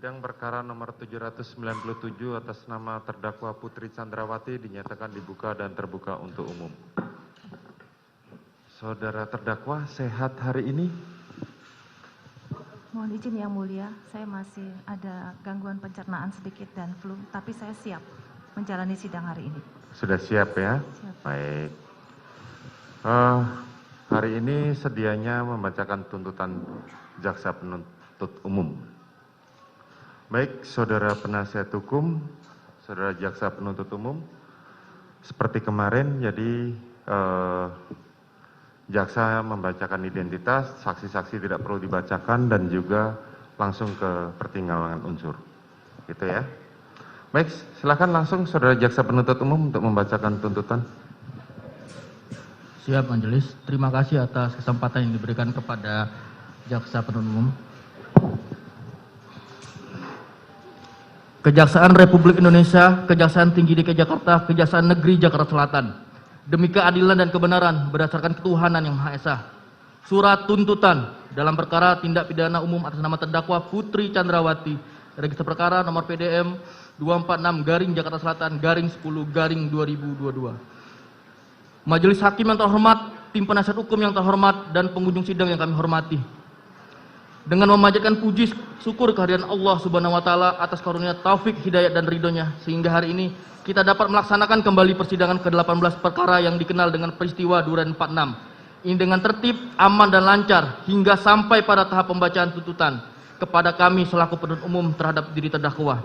Sidang perkara nomor 797 atas nama terdakwa Putri Chandrawati dinyatakan dibuka dan terbuka untuk umum. Saudara terdakwa sehat hari ini? Mohon izin yang mulia, saya masih ada gangguan pencernaan sedikit dan flu, tapi saya siap menjalani sidang hari ini. Sudah siap ya? Siap. Baik. Hari ini sedianya membacakan tuntutan jaksa penuntut umum. Baik, saudara penasihat hukum, saudara jaksa penuntut umum, seperti kemarin, jadi jaksa membacakan identitas, saksi-saksi tidak perlu dibacakan, dan juga langsung ke pertimbangan unsur. Gitu ya. Baik, silakan langsung saudara jaksa penuntut umum untuk membacakan tuntutan. Siap, Majelis. Terima kasih atas kesempatan yang diberikan kepada jaksa penuntut umum. Kejaksaan Republik Indonesia, Kejaksaan Tinggi DKI Jakarta, Kejaksaan Negeri Jakarta Selatan. Demi keadilan dan kebenaran berdasarkan ketuhanan yang Maha Esa. Surat tuntutan dalam perkara tindak pidana umum atas nama terdakwa Putri Chandrawati, register perkara nomor PDM 246 Jakarta Selatan 10/2022. Majelis Hakim yang terhormat, tim penasihat hukum yang terhormat, dan pengunjung sidang yang kami hormati. Dengan memanjatkan puji syukur kehadiran Allah Subhanahu wa taala atas karunia taufik, hidayat, dan ridhonya, sehingga hari ini kita dapat melaksanakan kembali persidangan ke-18 perkara yang dikenal dengan peristiwa Duren 46. Ini dengan tertib, aman, dan lancar hingga sampai pada tahap pembacaan tuntutan kepada kami selaku penuntut umum terhadap diri terdakwa.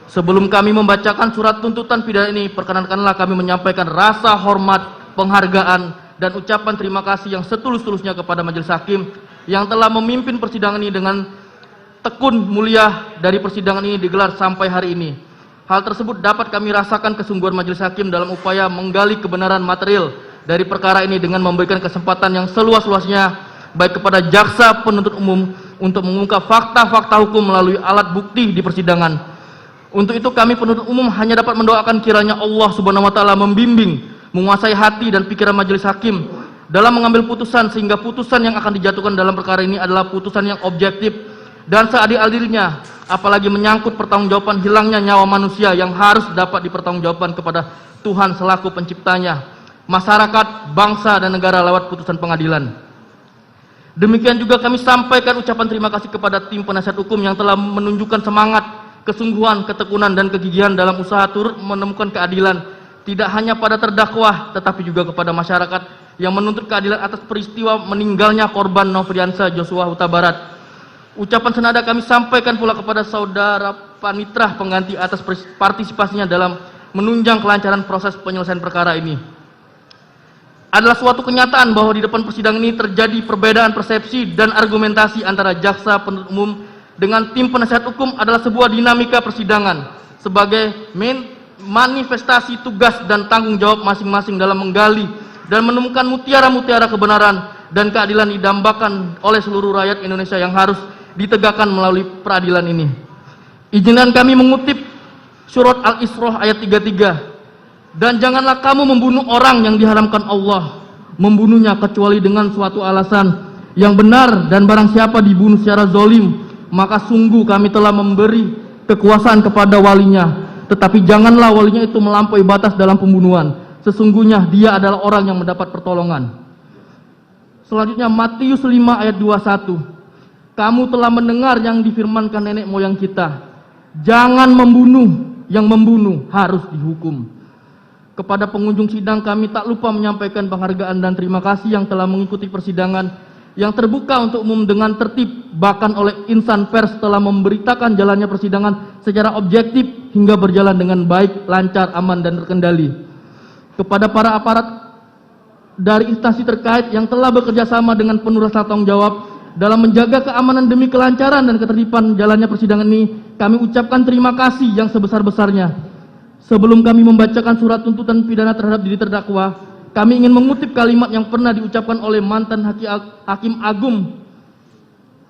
Sebelum kami membacakan surat tuntutan pidana ini, perkenankanlah kami menyampaikan rasa hormat, penghargaan, dan ucapan terima kasih yang setulus-tulusnya kepada Majelis Hakim yang telah memimpin persidangan ini dengan tekun mulia dari persidangan ini digelar sampai hari ini. Hal tersebut dapat kami rasakan kesungguhan Majelis Hakim dalam upaya menggali kebenaran material dari perkara ini dengan memberikan kesempatan yang seluas-luasnya baik kepada jaksa penuntut umum untuk mengungkap fakta-fakta hukum melalui alat bukti di persidangan. Untuk itu kami penuntut umum hanya dapat mendoakan kiranya Allah Subhanahu wa taala membimbing, menguasai hati dan pikiran Majelis Hakim dalam mengambil putusan, sehingga putusan yang akan dijatuhkan dalam perkara ini adalah putusan yang objektif dan seadil-adilnya, apalagi menyangkut pertanggungjawaban hilangnya nyawa manusia yang harus dapat dipertanggungjawabkan kepada Tuhan selaku penciptanya, masyarakat, bangsa, dan negara lewat putusan pengadilan. Demikian juga kami sampaikan ucapan terima kasih kepada tim penasihat hukum yang telah menunjukkan semangat, kesungguhan, ketekunan, dan kegigihan dalam usaha turut menemukan keadilan, tidak hanya pada terdakwa, tetapi juga kepada masyarakat yang menuntut keadilan atas peristiwa meninggalnya korban Nofriansah Joshua Huta Barat. Ucapan senada kami sampaikan pula kepada saudara panitra pengganti atas partisipasinya dalam menunjang kelancaran proses penyelesaian perkara ini. Adalah suatu kenyataan bahwa di depan persidangan ini terjadi perbedaan persepsi dan argumentasi antara jaksa penuntut umum dengan tim penasihat hukum adalah sebuah dinamika persidangan sebagai manifestasi tugas dan tanggung jawab masing-masing dalam menggali dan menemukan mutiara-mutiara kebenaran dan keadilan didambakan oleh seluruh rakyat Indonesia yang harus ditegakkan melalui peradilan ini. Izinkan kami mengutip surat Al-Isra ayat 33. Dan janganlah kamu membunuh orang yang diharamkan Allah membunuhnya kecuali dengan suatu alasan yang benar, dan barang siapa dibunuh secara zalim maka sungguh kami telah memberi kekuasaan kepada walinya, tetapi janganlah walinya itu melampaui batas dalam pembunuhan. Sesungguhnya dia adalah orang yang mendapat pertolongan. Selanjutnya Matius 5 ayat 21. Kamu telah mendengar yang difirmankan nenek moyang kita, jangan membunuh, yang membunuh harus dihukum. Kepada pengunjung sidang kami tak lupa menyampaikan penghargaan dan terima kasih yang telah mengikuti persidangan yang terbuka untuk umum dengan tertib, bahkan oleh insan pers telah memberitakan jalannya persidangan secara objektif hingga berjalan dengan baik, lancar, aman, dan terkendali. Kepada para aparat dari instansi terkait yang telah bekerja sama dengan penuh rasa tanggung jawab dalam menjaga keamanan demi kelancaran dan ketertiban jalannya persidangan ini, kami ucapkan terima kasih yang sebesar-besarnya. Sebelum kami membacakan surat tuntutan pidana terhadap diri terdakwa, kami ingin mengutip kalimat yang pernah diucapkan oleh mantan Hakim Agung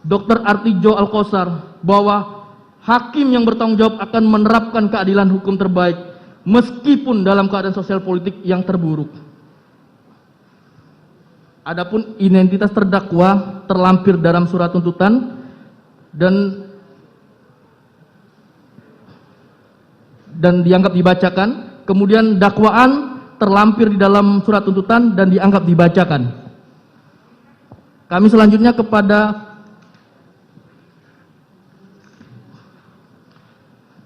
Dr. Artijo Alkosar, bahwa hakim yang bertanggung jawab akan menerapkan keadilan hukum terbaik meskipun dalam keadaan sosial politik yang terburuk. Adapun identitas terdakwa terlampir dalam surat tuntutan dan dan dianggap dibacakan. Kemudian dakwaan terlampir di dalam surat tuntutan dan dianggap dibacakan. Kami selanjutnya kepada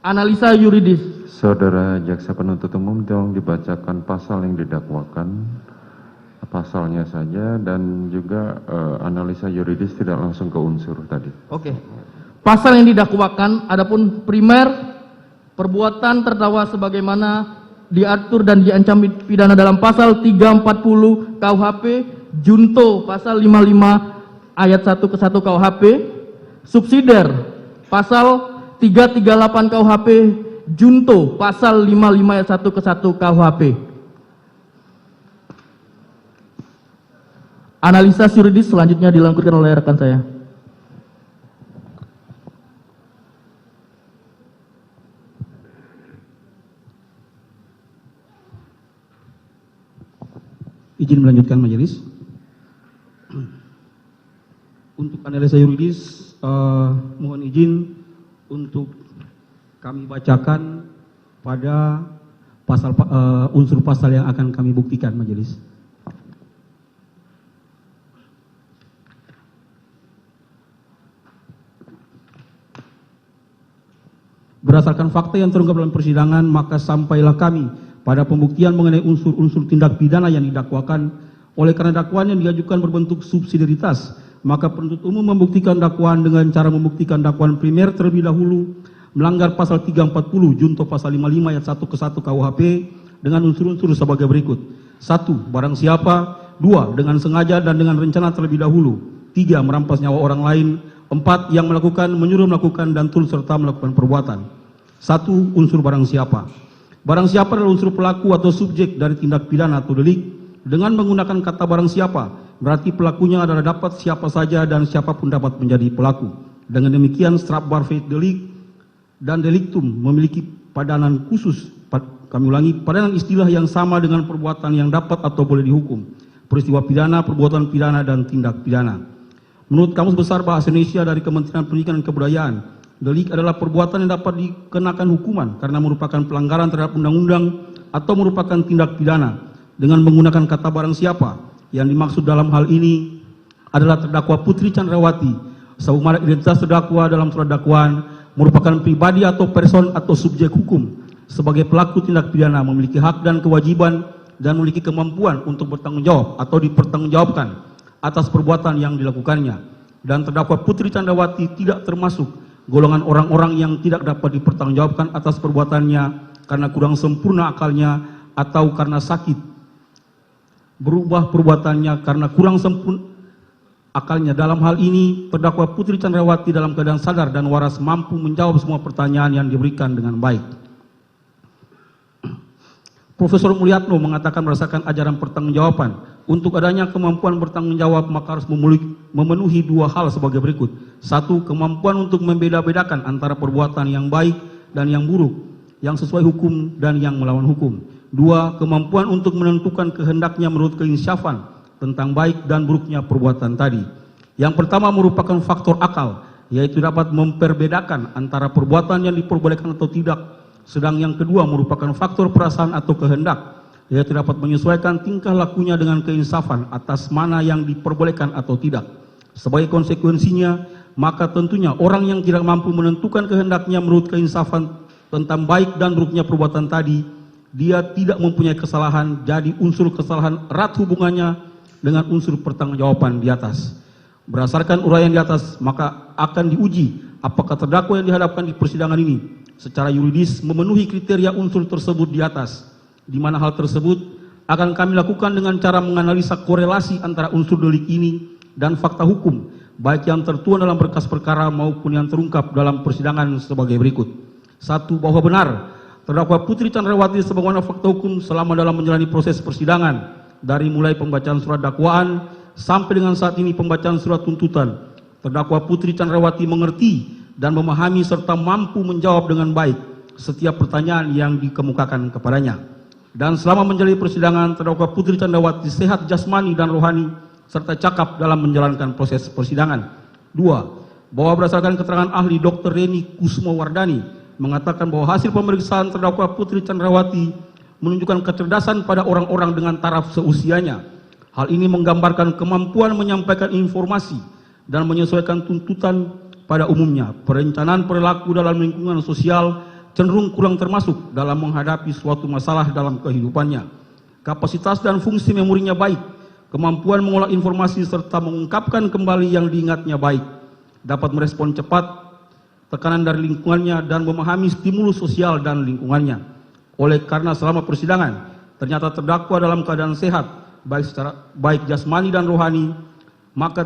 analisa yuridis. Saudara jaksa penuntut umum, tolong dibacakan pasal yang didakwakan, pasalnya saja, dan juga analisa yuridis, tidak langsung ke unsur tadi. Oke. Pasal yang didakwakan adapun primer perbuatan terdakwa sebagaimana diatur dan diancam pidana dalam pasal 340 KUHP junto pasal 55 ayat 1 ke 1 KUHP, subsidiar pasal 338 KUHP junto pasal 55 ayat 1 ke 1 KUHP. Analisa yuridis selanjutnya dilakukan oleh rekan saya. Izin melanjutkan majelis. Untuk analisa yuridis, mohon izin untuk kami bacakan pada pasal unsur pasal yang akan kami buktikan majelis. Berdasarkan fakta yang terungkap dalam persidangan, maka sampailah kami pada pembuktian mengenai unsur-unsur tindak pidana yang didakwakan. Oleh karena dakwaan yang diajukan berbentuk subsidiaritas, maka penuntut umum membuktikan dakwaan dengan cara membuktikan dakwaan primer terlebih dahulu melanggar pasal 340 junto pasal 55 ayat 1 ke 1 KUHP dengan unsur-unsur sebagai berikut. 1. Barang siapa. 2. Dengan sengaja dan dengan rencana terlebih dahulu. 3. Merampas nyawa orang lain. 4. Yang melakukan, menyuruh melakukan, dan turut serta melakukan perbuatan. 1. Unsur barang siapa. Barang siapa adalah unsur pelaku atau subjek dari tindak pidana atau delik. Dengan menggunakan kata barang siapa, berarti pelakunya adalah dapat siapa saja dan siapapun dapat menjadi pelaku. Dengan demikian, strafbar feit delik dan deliktum memiliki padanan khusus. Kami ulangi, padanan istilah yang sama dengan perbuatan yang dapat atau boleh dihukum. Peristiwa pidana, perbuatan pidana, dan tindak pidana. Menurut Kamus Besar Bahasa Indonesia dari Kementerian Pendidikan dan Kebudayaan, delik adalah perbuatan yang dapat dikenakan hukuman karena merupakan pelanggaran terhadap undang-undang atau merupakan tindak pidana. Dengan menggunakan kata barang siapa, yang dimaksud dalam hal ini adalah terdakwa Putri Chandrawati, sebagaimana identitas terdakwa dalam surat dakwaan merupakan pribadi atau person atau subjek hukum sebagai pelaku tindak pidana, memiliki hak dan kewajiban dan memiliki kemampuan untuk bertanggung jawab atau dipertanggungjawabkan atas perbuatan yang dilakukannya. Dan terdakwa Putri Chandrawati tidak termasuk golongan orang-orang yang tidak dapat dipertanggungjawabkan atas perbuatannya karena kurang sempurna akalnya atau karena sakit. Berubah perbuatannya karena kurang sempurna akalnya. Dalam hal ini, terdakwa Putri Chandrawati dalam keadaan sadar dan waras mampu menjawab semua pertanyaan yang diberikan dengan baik. Profesor Mulyatno mengatakan berdasarkan ajaran pertanggungjawaban, untuk adanya kemampuan bertanggung jawab maka harus memenuhi dua hal sebagai berikut. 1. Kemampuan untuk membeda-bedakan antara perbuatan yang baik dan yang buruk, yang sesuai hukum dan yang melawan hukum. 2. Kemampuan untuk menentukan kehendaknya menurut keinsyafan tentang baik dan buruknya perbuatan tadi. Yang pertama merupakan faktor akal, yaitu dapat memperbedakan antara perbuatan yang diperbolehkan atau tidak. Sedang yang kedua merupakan faktor perasaan atau kehendak, yaitu dapat menyesuaikan tingkah lakunya dengan keinsafan atas mana yang diperbolehkan atau tidak. Sebagai konsekuensinya, maka tentunya orang yang tidak mampu menentukan kehendaknya menurut keinsafan tentang baik dan buruknya perbuatan tadi, dia tidak mempunyai kesalahan, jadi unsur kesalahan erat hubungannya dengan unsur pertanggungjawaban di atas. Berdasarkan uraian di atas, maka akan diuji apakah terdakwa yang dihadapkan di persidangan ini secara yuridis memenuhi kriteria unsur tersebut di atas, di mana hal tersebut akan kami lakukan dengan cara menganalisa korelasi antara unsur delik ini dan fakta hukum, baik yang tertuang dalam berkas perkara maupun yang terungkap dalam persidangan sebagai berikut. 1. Bahwa benar terdakwa Putri Chandrawati sebagaimana fakta hukum selama dalam menjalani proses persidangan, dari mulai pembacaan surat dakwaan sampai dengan saat ini pembacaan surat tuntutan, terdakwa Putri Chandrawati mengerti dan memahami serta mampu menjawab dengan baik setiap pertanyaan yang dikemukakan kepadanya. Dan selama menjalani persidangan, terdakwa Putri Chandrawati sehat jasmani dan rohani serta cakap dalam menjalankan proses persidangan. 2. Bahwa berdasarkan keterangan ahli Dr. Reni Kusmowardani mengatakan bahwa hasil pemeriksaan terdakwa Putri Chandrawati menunjukkan kecerdasan pada orang-orang dengan taraf seusianya. Hal ini menggambarkan kemampuan menyampaikan informasi dan menyesuaikan tuntutan pada umumnya. Perencanaan perilaku dalam lingkungan sosial cenderung kurang termasuk dalam menghadapi suatu masalah dalam kehidupannya. Kapasitas dan fungsi memorinya baik, kemampuan mengolah informasi serta mengungkapkan kembali yang diingatnya baik, dapat merespon cepat tekanan dari lingkungannya dan memahami stimulus sosial dan lingkungannya. Oleh karena selama persidangan ternyata terdakwa dalam keadaan sehat baik jasmani dan rohani, maka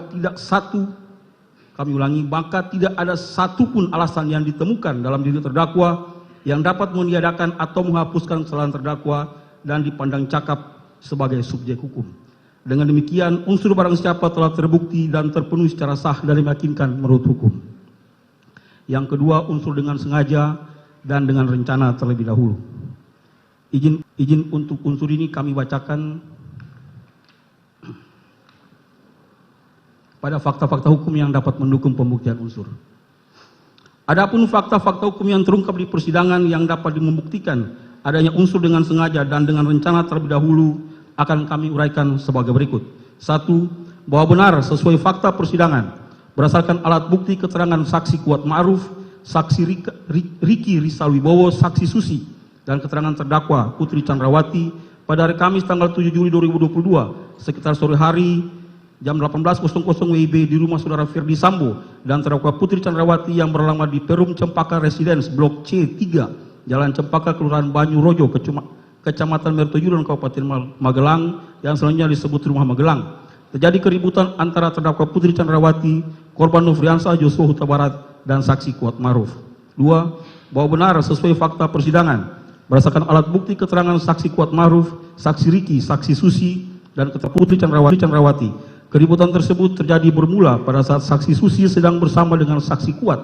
maka tidak ada satupun alasan yang ditemukan dalam diri terdakwa yang dapat meniadakan atau menghapuskan kesalahan terdakwa dan dipandang cakap sebagai subjek hukum. Dengan demikian, unsur barang siapa telah terbukti dan terpenuhi secara sah dan meyakinkan menurut hukum. Yang kedua, unsur dengan sengaja dan dengan rencana terlebih dahulu. Izin untuk unsur ini kami bacakan pada fakta-fakta hukum yang dapat mendukung pembuktian unsur. Adapun fakta-fakta hukum yang terungkap di persidangan yang dapat membuktikan adanya unsur dengan sengaja dan dengan rencana terlebih dahulu akan kami uraikan sebagai berikut. 1. Bahwa benar sesuai fakta persidangan berdasarkan alat bukti keterangan saksi Kuat Ma'ruf, saksi Riki Rizal Wibowo, saksi Susi, dan keterangan terdakwa Putri Chandrawati pada hari Kamis tanggal 7 Juli 2022 sekitar sore hari jam 18.00 WIB di rumah saudara Ferdi Sambo dan terdakwa Putri Chandrawati yang beralamat di Perum Cempaka Residence Blok C3, Jalan Cempaka, Kelurahan Banyu Rojo, Kecamatan Mertojudan, Kabupaten Magelang, yang selanjutnya disebut Rumah Magelang. Terjadi keributan antara terdakwa Putri Chandrawati, korban Nofriansah Joshua Huta Barat, dan saksi Kuat Ma'ruf. 2. Bahwa benar sesuai fakta persidangan berdasarkan alat bukti keterangan saksi Kuat Ma'ruf, saksi Riki, saksi Susi, dan keterangan Putri Chandrawati. Keributan tersebut terjadi bermula pada saat saksi Susi sedang bersama dengan saksi Kuat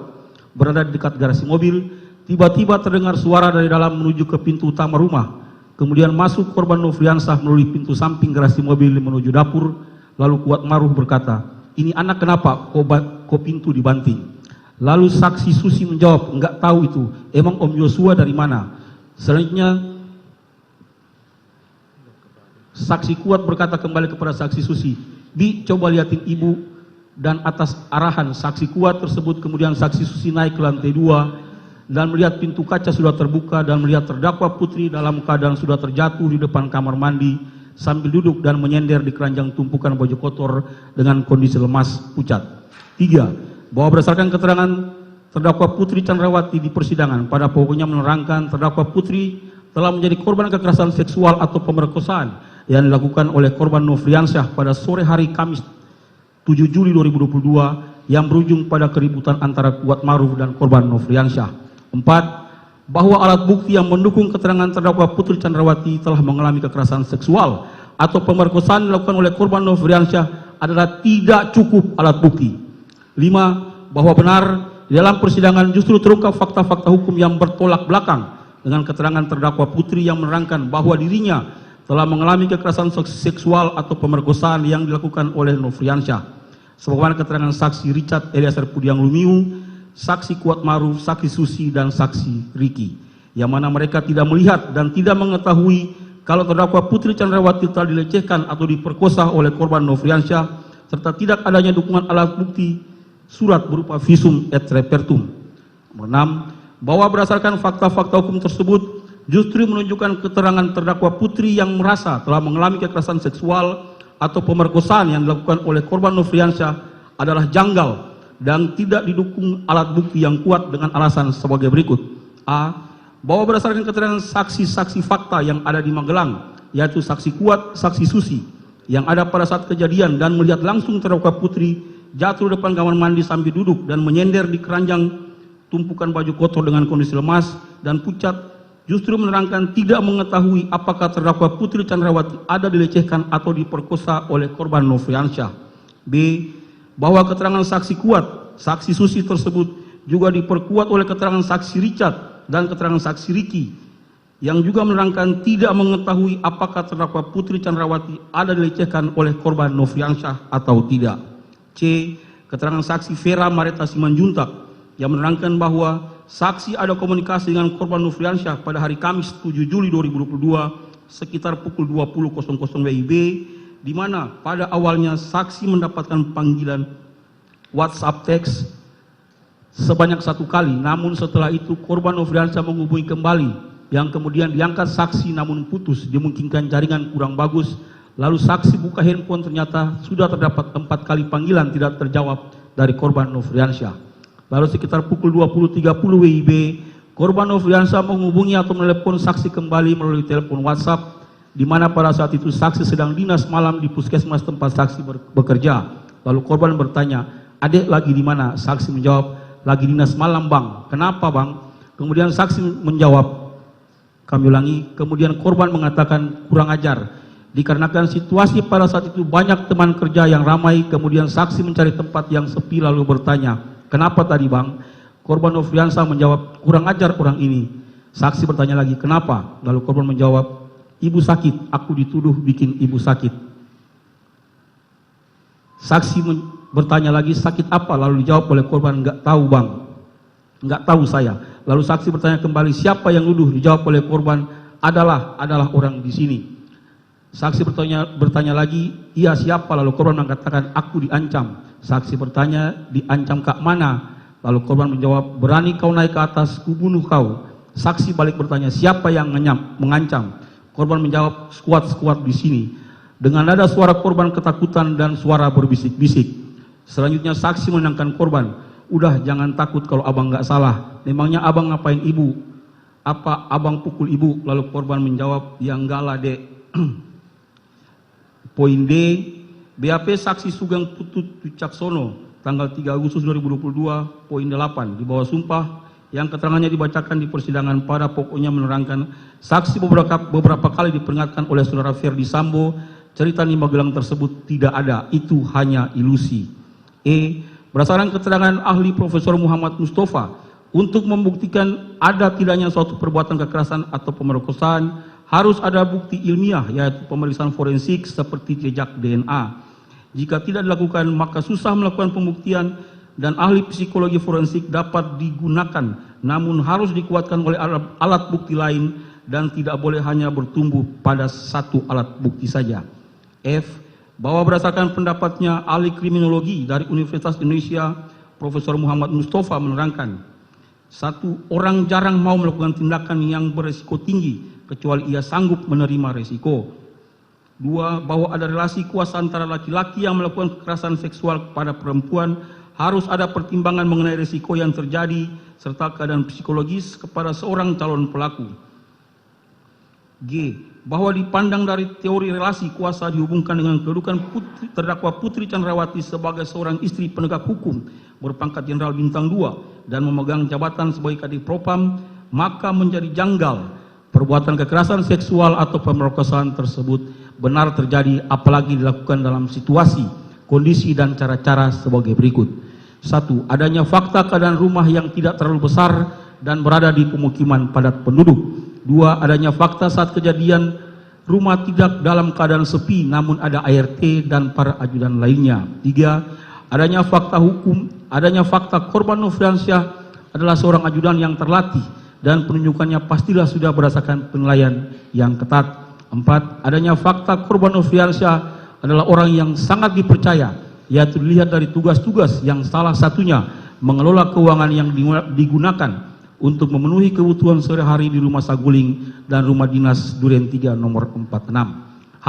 berada di dekat garasi mobil. Tiba-tiba terdengar suara dari dalam menuju ke pintu utama rumah. Kemudian masuk korban Nofriansah melalui pintu samping garasi mobil menuju dapur. Lalu Kuat Ma'ruf berkata, "Ini anak kenapa kok pintu dibanting?" Lalu saksi Susi menjawab, "Enggak tahu itu, emang Om Yosua dari mana?" Selanjutnya saksi Kuat berkata kembali kepada saksi Susi, "Bi, coba liatin ibu." Dan atas arahan saksi Kuat tersebut kemudian saksi Susi naik ke lantai 2 dan melihat pintu kaca sudah terbuka dan melihat terdakwa Putri dalam keadaan sudah terjatuh di depan kamar mandi sambil duduk dan menyender di keranjang tumpukan baju kotor dengan kondisi lemas pucat. 3. Bahwa berdasarkan keterangan terdakwa Putri Chandrawati di persidangan pada pokoknya menerangkan terdakwa Putri telah menjadi korban kekerasan seksual atau pemerkosaan yang dilakukan oleh korban Nofriansah pada sore hari Kamis 7 Juli 2022 yang berujung pada keributan antara Kuat Ma'ruf dan korban Nofriansah. 4. Bahwa alat bukti yang mendukung keterangan terdakwa Putri Chandrawati telah mengalami kekerasan seksual atau pemerkosaan dilakukan oleh korban Nofriansah adalah tidak cukup alat bukti. 5. Bahwa benar di dalam persidangan justru terungkap fakta-fakta hukum yang bertolak belakang dengan keterangan terdakwa Putri yang menerangkan bahwa dirinya telah mengalami kekerasan seksual atau pemerkosaan yang dilakukan oleh Nofriansah. Sebagaimana keterangan saksi Richard Eliezer Pudiang Lumiu, saksi Kuat Ma'ruf, saksi Susi, dan saksi Riki, yang mana mereka tidak melihat dan tidak mengetahui kalau terdakwa Putri Chandrawati telah dilecehkan atau diperkosa oleh korban Nofriansah, serta tidak adanya dukungan alat bukti surat berupa visum et repertum. 6. Bahwa berdasarkan fakta-fakta hukum tersebut justru menunjukkan keterangan terdakwa Putri yang merasa telah mengalami kekerasan seksual atau pemerkosaan yang dilakukan oleh korban Nofriansah adalah janggal dan tidak didukung alat bukti yang kuat dengan alasan sebagai berikut. A. Bahwa berdasarkan keterangan saksi-saksi fakta yang ada di Magelang, yaitu saksi Kuat, saksi Susi, yang ada pada saat kejadian dan melihat langsung terdakwa Putri jatuh di depan kamar mandi sambil duduk dan menyender di keranjang tumpukan baju kotor dengan kondisi lemas dan pucat, justru menerangkan tidak mengetahui apakah terdakwa Putri Chandrawati ada dilecehkan atau diperkosa oleh korban Nofriansah. B. Bahwa keterangan saksi Kuat, saksi Susi tersebut juga diperkuat oleh keterangan saksi Richard dan keterangan saksi Riki yang juga menerangkan tidak mengetahui apakah terdakwa Putri Chandrawati ada dilecehkan oleh korban Nofriansah atau tidak. C. Keterangan saksi Vera Mareta Simanjuntak yang menerangkan bahwa saksi ada komunikasi dengan korban Nofriansyah pada hari Kamis 7 Juli 2022 sekitar pukul 20.00 WIB, di mana pada awalnya saksi mendapatkan panggilan WhatsApp teks sebanyak 1 kali, namun setelah itu korban Nofriansyah menghubungi kembali yang kemudian diangkat saksi namun putus, dimungkinkan jaringan kurang bagus. Lalu saksi buka handphone, ternyata sudah terdapat 4 kali panggilan tidak terjawab dari korban Nofriansyah. Lalu sekitar pukul 20.30 WIB, korban Nofriansyah menghubungi atau menelepon saksi kembali melalui telepon WhatsApp, di mana pada saat itu saksi sedang dinas malam di puskesmas tempat saksi bekerja. Lalu korban bertanya, "Adik lagi di mana?" Saksi menjawab, "Lagi dinas malam, Bang." "Kenapa, Bang?" Kemudian saksi menjawab, kami ulangi, kemudian korban mengatakan, "Kurang ajar." Dikarenakan situasi pada saat itu banyak teman kerja yang ramai, kemudian saksi mencari tempat yang sepi lalu bertanya, "Kenapa tadi, Bang?" Korban Nofriansyah menjawab, "Kurang ajar orang ini." Saksi bertanya lagi, "Kenapa?" Lalu korban menjawab, "Ibu sakit, aku dituduh bikin ibu sakit." Saksi bertanya lagi, "Sakit apa?" Lalu dijawab oleh korban, "Enggak tahu, Bang. Enggak tahu saya." Lalu saksi bertanya kembali, "Siapa yang nuduh?" Dijawab oleh korban, adalah orang di sini." Saksi bertanya lagi, "Iya siapa?" Lalu korban mengatakan, "Aku diancam." Saksi bertanya, "Diancam kak mana?" Lalu korban menjawab, "Berani kau naik ke atas, kubunuh kau." Saksi balik bertanya, "Siapa yang mengancam?" Korban menjawab, "Skuad di sini." Dengan nada suara korban ketakutan dan suara berbisik-bisik. Selanjutnya saksi menenangkan korban, "Udah jangan takut kalau abang nggak salah. Memangnya abang ngapain ibu? Apa abang pukul ibu?" Lalu korban menjawab, "Ya enggak lah, Dek." Poin D, BAP saksi Sugeng Putut Wicaksono tanggal 3 Agustus 2022, poin 8 di bawah sumpah yang keterangannya dibacakan di persidangan pada pokoknya menerangkan saksi beberapa kali diperingatkan oleh saudara Ferdi Sambo cerita di Magelang tersebut tidak ada, itu hanya ilusi. E, berdasarkan keterangan ahli Profesor Muhammad Mustafa untuk membuktikan ada tidaknya suatu perbuatan kekerasan atau pemerkosaan harus ada bukti ilmiah yaitu pemeriksaan forensik seperti jejak DNA. Jika tidak dilakukan maka susah melakukan pembuktian dan ahli psikologi forensik dapat digunakan namun harus dikuatkan oleh alat bukti lain dan tidak boleh hanya bertumbuh pada satu alat bukti saja. F, bahwa berdasarkan pendapatnya ahli kriminologi dari Universitas Indonesia Profesor Muhammad Mustafa menerangkan, 1, orang jarang mau melakukan tindakan yang beresiko tinggi kecuali ia sanggup menerima resiko. 2, bahwa ada relasi kuasa antara laki-laki yang melakukan kekerasan seksual kepada perempuan harus ada pertimbangan mengenai resiko yang terjadi serta keadaan psikologis kepada seorang calon pelaku. G, bahwa dipandang dari teori relasi kuasa dihubungkan dengan kedudukan terdakwa Putri Chandrawati sebagai seorang istri penegak hukum berpangkat Jenderal Bintang 2 dan memegang jabatan sebagai Kadif Propam, maka menjadi janggal perbuatan kekerasan seksual atau pemerkosaan tersebut benar terjadi apalagi dilakukan dalam situasi, kondisi dan cara-cara sebagai berikut. 1, adanya fakta keadaan rumah yang tidak terlalu besar dan berada di pemukiman padat penduduk. 2, adanya fakta saat kejadian rumah tidak dalam keadaan sepi namun ada ART dan para ajudan lainnya. 3, adanya fakta korban Nofriansyah adalah seorang ajudan yang terlatih dan penunjukannya pastilah sudah berdasarkan penilaian yang ketat. 4, adanya fakta korban Nofriansyah adalah orang yang sangat dipercaya, yaitu dilihat dari tugas-tugas yang salah satunya mengelola keuangan yang digunakan untuk memenuhi kebutuhan sehari-hari di Rumah Saguling dan Rumah Dinas Duren 3 nomor 46. H,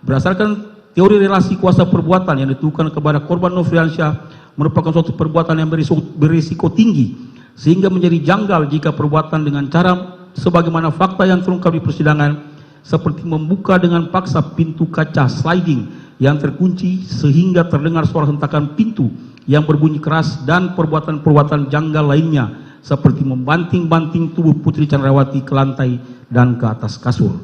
berdasarkan teori relasi kuasa perbuatan yang ditujukan kepada korban Nofriansyah merupakan suatu perbuatan yang berisiko tinggi sehingga menjadi janggal jika perbuatan dengan cara sebagaimana fakta yang terungkap di persidangan seperti membuka dengan paksa pintu kaca sliding yang terkunci sehingga terdengar suara hentakan pintu yang berbunyi keras dan perbuatan-perbuatan janggal lainnya seperti membanting-banting tubuh Putri Chandrawati ke lantai dan ke atas kasur.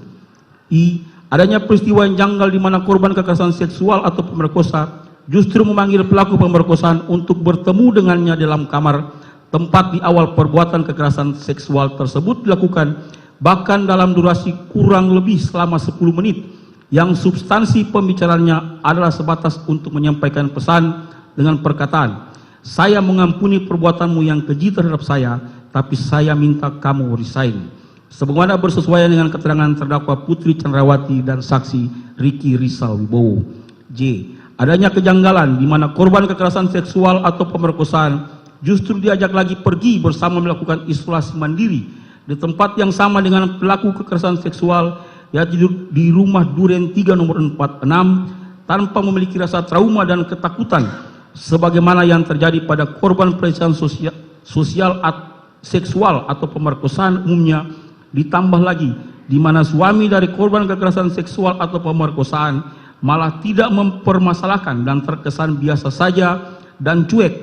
I, adanya peristiwa yang janggal di mana korban kekerasan seksual atau pemerkosa justru memanggil pelaku pemerkosaan untuk bertemu dengannya dalam kamar tempat di awal perbuatan kekerasan seksual tersebut dilakukan, bahkan dalam durasi kurang lebih selama 10 menit, yang substansi pembicaraannya adalah sebatas untuk menyampaikan pesan dengan perkataan, "Saya mengampuni perbuatanmu yang keji terhadap saya, tapi saya minta kamu resign. Sebagaimana bersesuaian dengan keterangan terdakwa Putri Chandrawati dan saksi Ricky Rizal Wibowo. J. Adanya kejanggalan di mana korban kekerasan seksual atau pemerkosaan justru diajak lagi pergi bersama melakukan isolasi mandiri di tempat yang sama dengan pelaku kekerasan seksual, yaitu di rumah Duren 3 nomor 46, tanpa memiliki rasa trauma dan ketakutan sebagaimana yang terjadi pada korban pelecehan seksual atau pemerkosaan umumnya. Ditambah lagi di mana suami dari korban kekerasan seksual atau pemerkosaan malah tidak mempermasalahkan dan terkesan biasa saja dan cuek,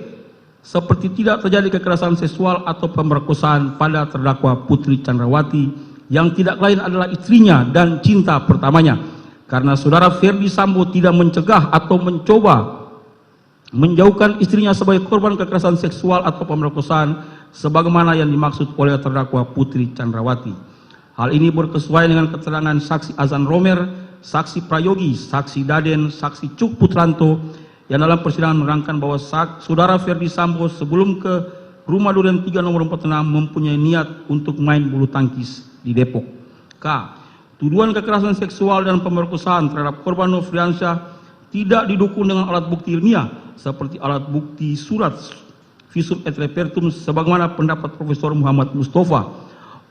seperti tidak terjadi kekerasan seksual atau pemerkosaan pada terdakwa Putri Chandrawati yang tidak lain adalah istrinya dan cinta pertamanya, karena saudara Ferdi Sambo tidak mencegah atau mencoba menjauhkan istrinya sebagai korban kekerasan seksual atau pemerkosaan sebagaimana yang dimaksud oleh terdakwa Putri Chandrawati. Hal ini berkesesuaian dengan keterangan saksi Azan Romer, saksi Prayogi, saksi Daden, saksi Cuk Putranto yang dalam persidangan menerangkan bahwa saudara Ferdi Sambo sebelum ke rumah Duren 3 nomor 46 mempunyai niat untuk main bulu tangkis di Depok. K. Tuduhan kekerasan seksual dan pemerkosaan terhadap korban Nofriansyah tidak didukung dengan alat bukti ilmiah seperti alat bukti surat visum et repertum sebagaimana pendapat Profesor Muhammad Mustafa.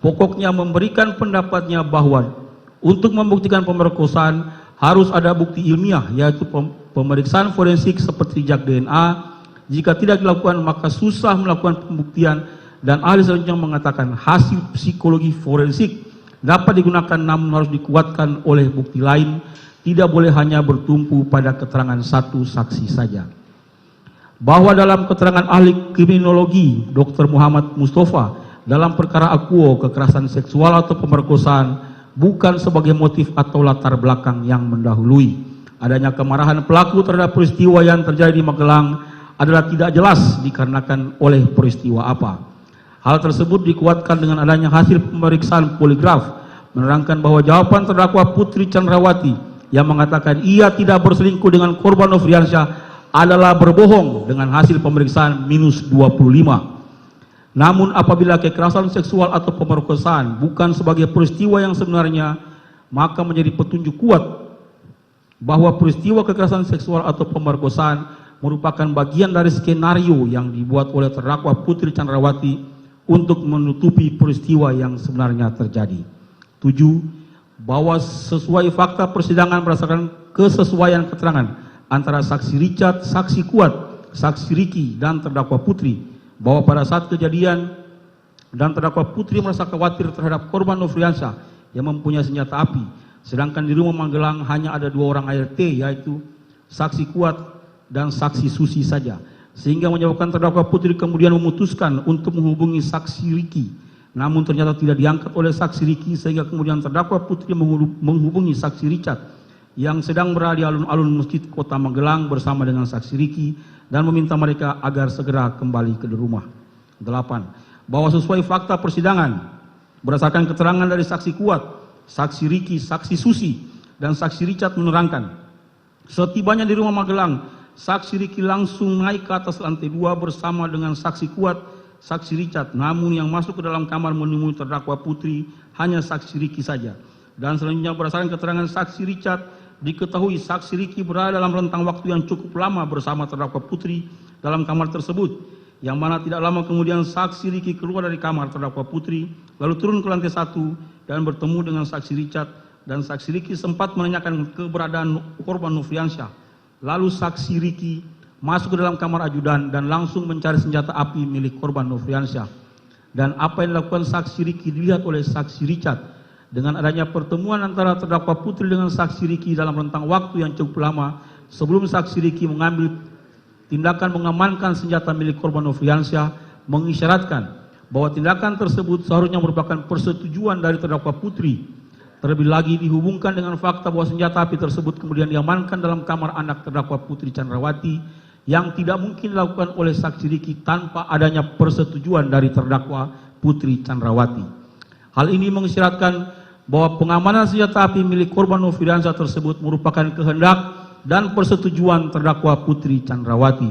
Pokoknya memberikan pendapatnya bahwa untuk membuktikan pemerkosaan harus ada bukti ilmiah, yaitu pemeriksaan forensik seperti jejak DNA. Jika tidak dilakukan maka susah melakukan pembuktian, dan ahli selanjutnya mengatakan hasil psikologi forensik dapat digunakan namun harus dikuatkan oleh bukti lain, tidak boleh hanya bertumpu pada keterangan satu saksi saja. Bahwa dalam keterangan ahli kriminologi Dr. Muhammad Mustafa dalam perkara akuo kekerasan seksual atau pemerkosaan bukan sebagai motif atau latar belakang yang mendahului. Adanya kemarahan pelaku terhadap peristiwa yang terjadi di Magelang adalah tidak jelas dikarenakan oleh peristiwa apa. Hal tersebut dikuatkan dengan adanya hasil pemeriksaan poligraf menerangkan bahwa jawaban terdakwa Putri Chandrawati yang mengatakan ia tidak berselingkuh dengan korban Nofriansyah adalah berbohong dengan hasil pemeriksaan -25. Namun apabila kekerasan seksual atau pemerkosaan bukan sebagai peristiwa yang sebenarnya, maka menjadi petunjuk kuat bahwa peristiwa kekerasan seksual atau pemerkosaan merupakan bagian dari skenario yang dibuat oleh terdakwa Putri Chandrawati untuk menutupi peristiwa yang sebenarnya terjadi. 7. Bahwa sesuai fakta persidangan berdasarkan kesesuaian keterangan antara saksi Richard, saksi Kuat, saksi Ricky, dan terdakwa Putri, bahwa pada saat kejadian dan terdakwa Putri merasa khawatir terhadap korban Nofriansyah yang mempunyai senjata api, sedangkan di rumah Magelang hanya ada 2 orang ART, yaitu saksi Kuat dan saksi Susi saja, sehingga menyebabkan terdakwa Putri kemudian memutuskan untuk menghubungi saksi Ricky, namun ternyata tidak diangkat oleh saksi Ricky, sehingga kemudian terdakwa Putri menghubungi saksi Richard yang sedang berada di alun-alun Masjid Kota Magelang bersama dengan saksi Ricky dan meminta mereka agar segera kembali ke rumah. 8. Bahwa sesuai fakta persidangan berdasarkan keterangan dari saksi Kuat, saksi Ricky, saksi Susi, dan saksi Richard menerangkan setibanya di rumah Magelang, saksi Ricky langsung naik ke atas lantai 2 bersama dengan saksi Kuat, saksi Richard, namun yang masuk ke dalam kamar menemui terdakwa Putri hanya saksi Ricky saja. Dan selanjutnya berdasarkan keterangan saksi Richard, diketahui saksi Ricky berada dalam rentang waktu yang cukup lama bersama terdakwa Putri dalam kamar tersebut, yang mana tidak lama kemudian saksi Ricky keluar dari kamar terdakwa Putri lalu turun ke lantai 1 dan bertemu dengan saksi Richard, dan saksi Ricky sempat menanyakan keberadaan korban Nofriansyah. Lalu saksi Ricky masuk ke dalam kamar ajudan dan langsung mencari senjata api milik korban Nofriansyah. Dan apa yang dilakukan saksi Ricky dilihat oleh saksi Richard. Dengan adanya pertemuan antara terdakwa Putri dengan saksi Ricky dalam rentang waktu yang cukup lama sebelum saksi Ricky mengambil tindakan mengamankan senjata milik korban Nofriansyah, mengisyaratkan bahwa tindakan tersebut seharusnya merupakan persetujuan dari terdakwa Putri. Terlebih lagi dihubungkan dengan fakta bahwa senjata api tersebut kemudian diamankan dalam kamar anak terdakwa Putri Chandrawati yang tidak mungkin dilakukan oleh saksi Ricky tanpa adanya persetujuan dari terdakwa Putri Chandrawati. Hal ini mengisyaratkan bahwa pengamanan senjata api milik korban Nofriansyah tersebut merupakan kehendak dan persetujuan terdakwa Putri Chandrawati.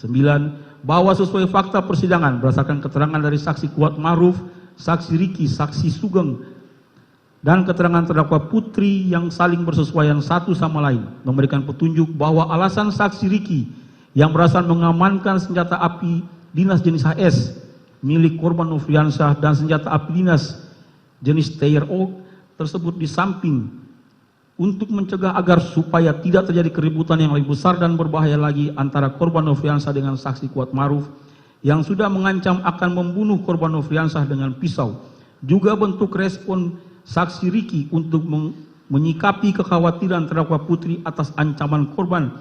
9. bahwa sesuai fakta persidangan berdasarkan keterangan dari saksi Kuat Ma'ruf, saksi Riki, saksi Sugeng, dan keterangan terdakwa Putri yang saling bersesuaian satu sama lain memberikan petunjuk bahwa alasan saksi Riki yang berasal mengamankan senjata api dinas jenis HS milik korban Nofriansyah dan senjata api dinas jenis TRO tersebut di samping untuk mencegah agar supaya tidak terjadi keributan yang lebih besar dan berbahaya lagi antara korban Nofriansyah dengan saksi Kuat Ma'ruf yang sudah mengancam akan membunuh korban Nofriansyah dengan pisau, juga bentuk respon saksi Riki untuk menyikapi kekhawatiran terdakwa Putri atas ancaman korban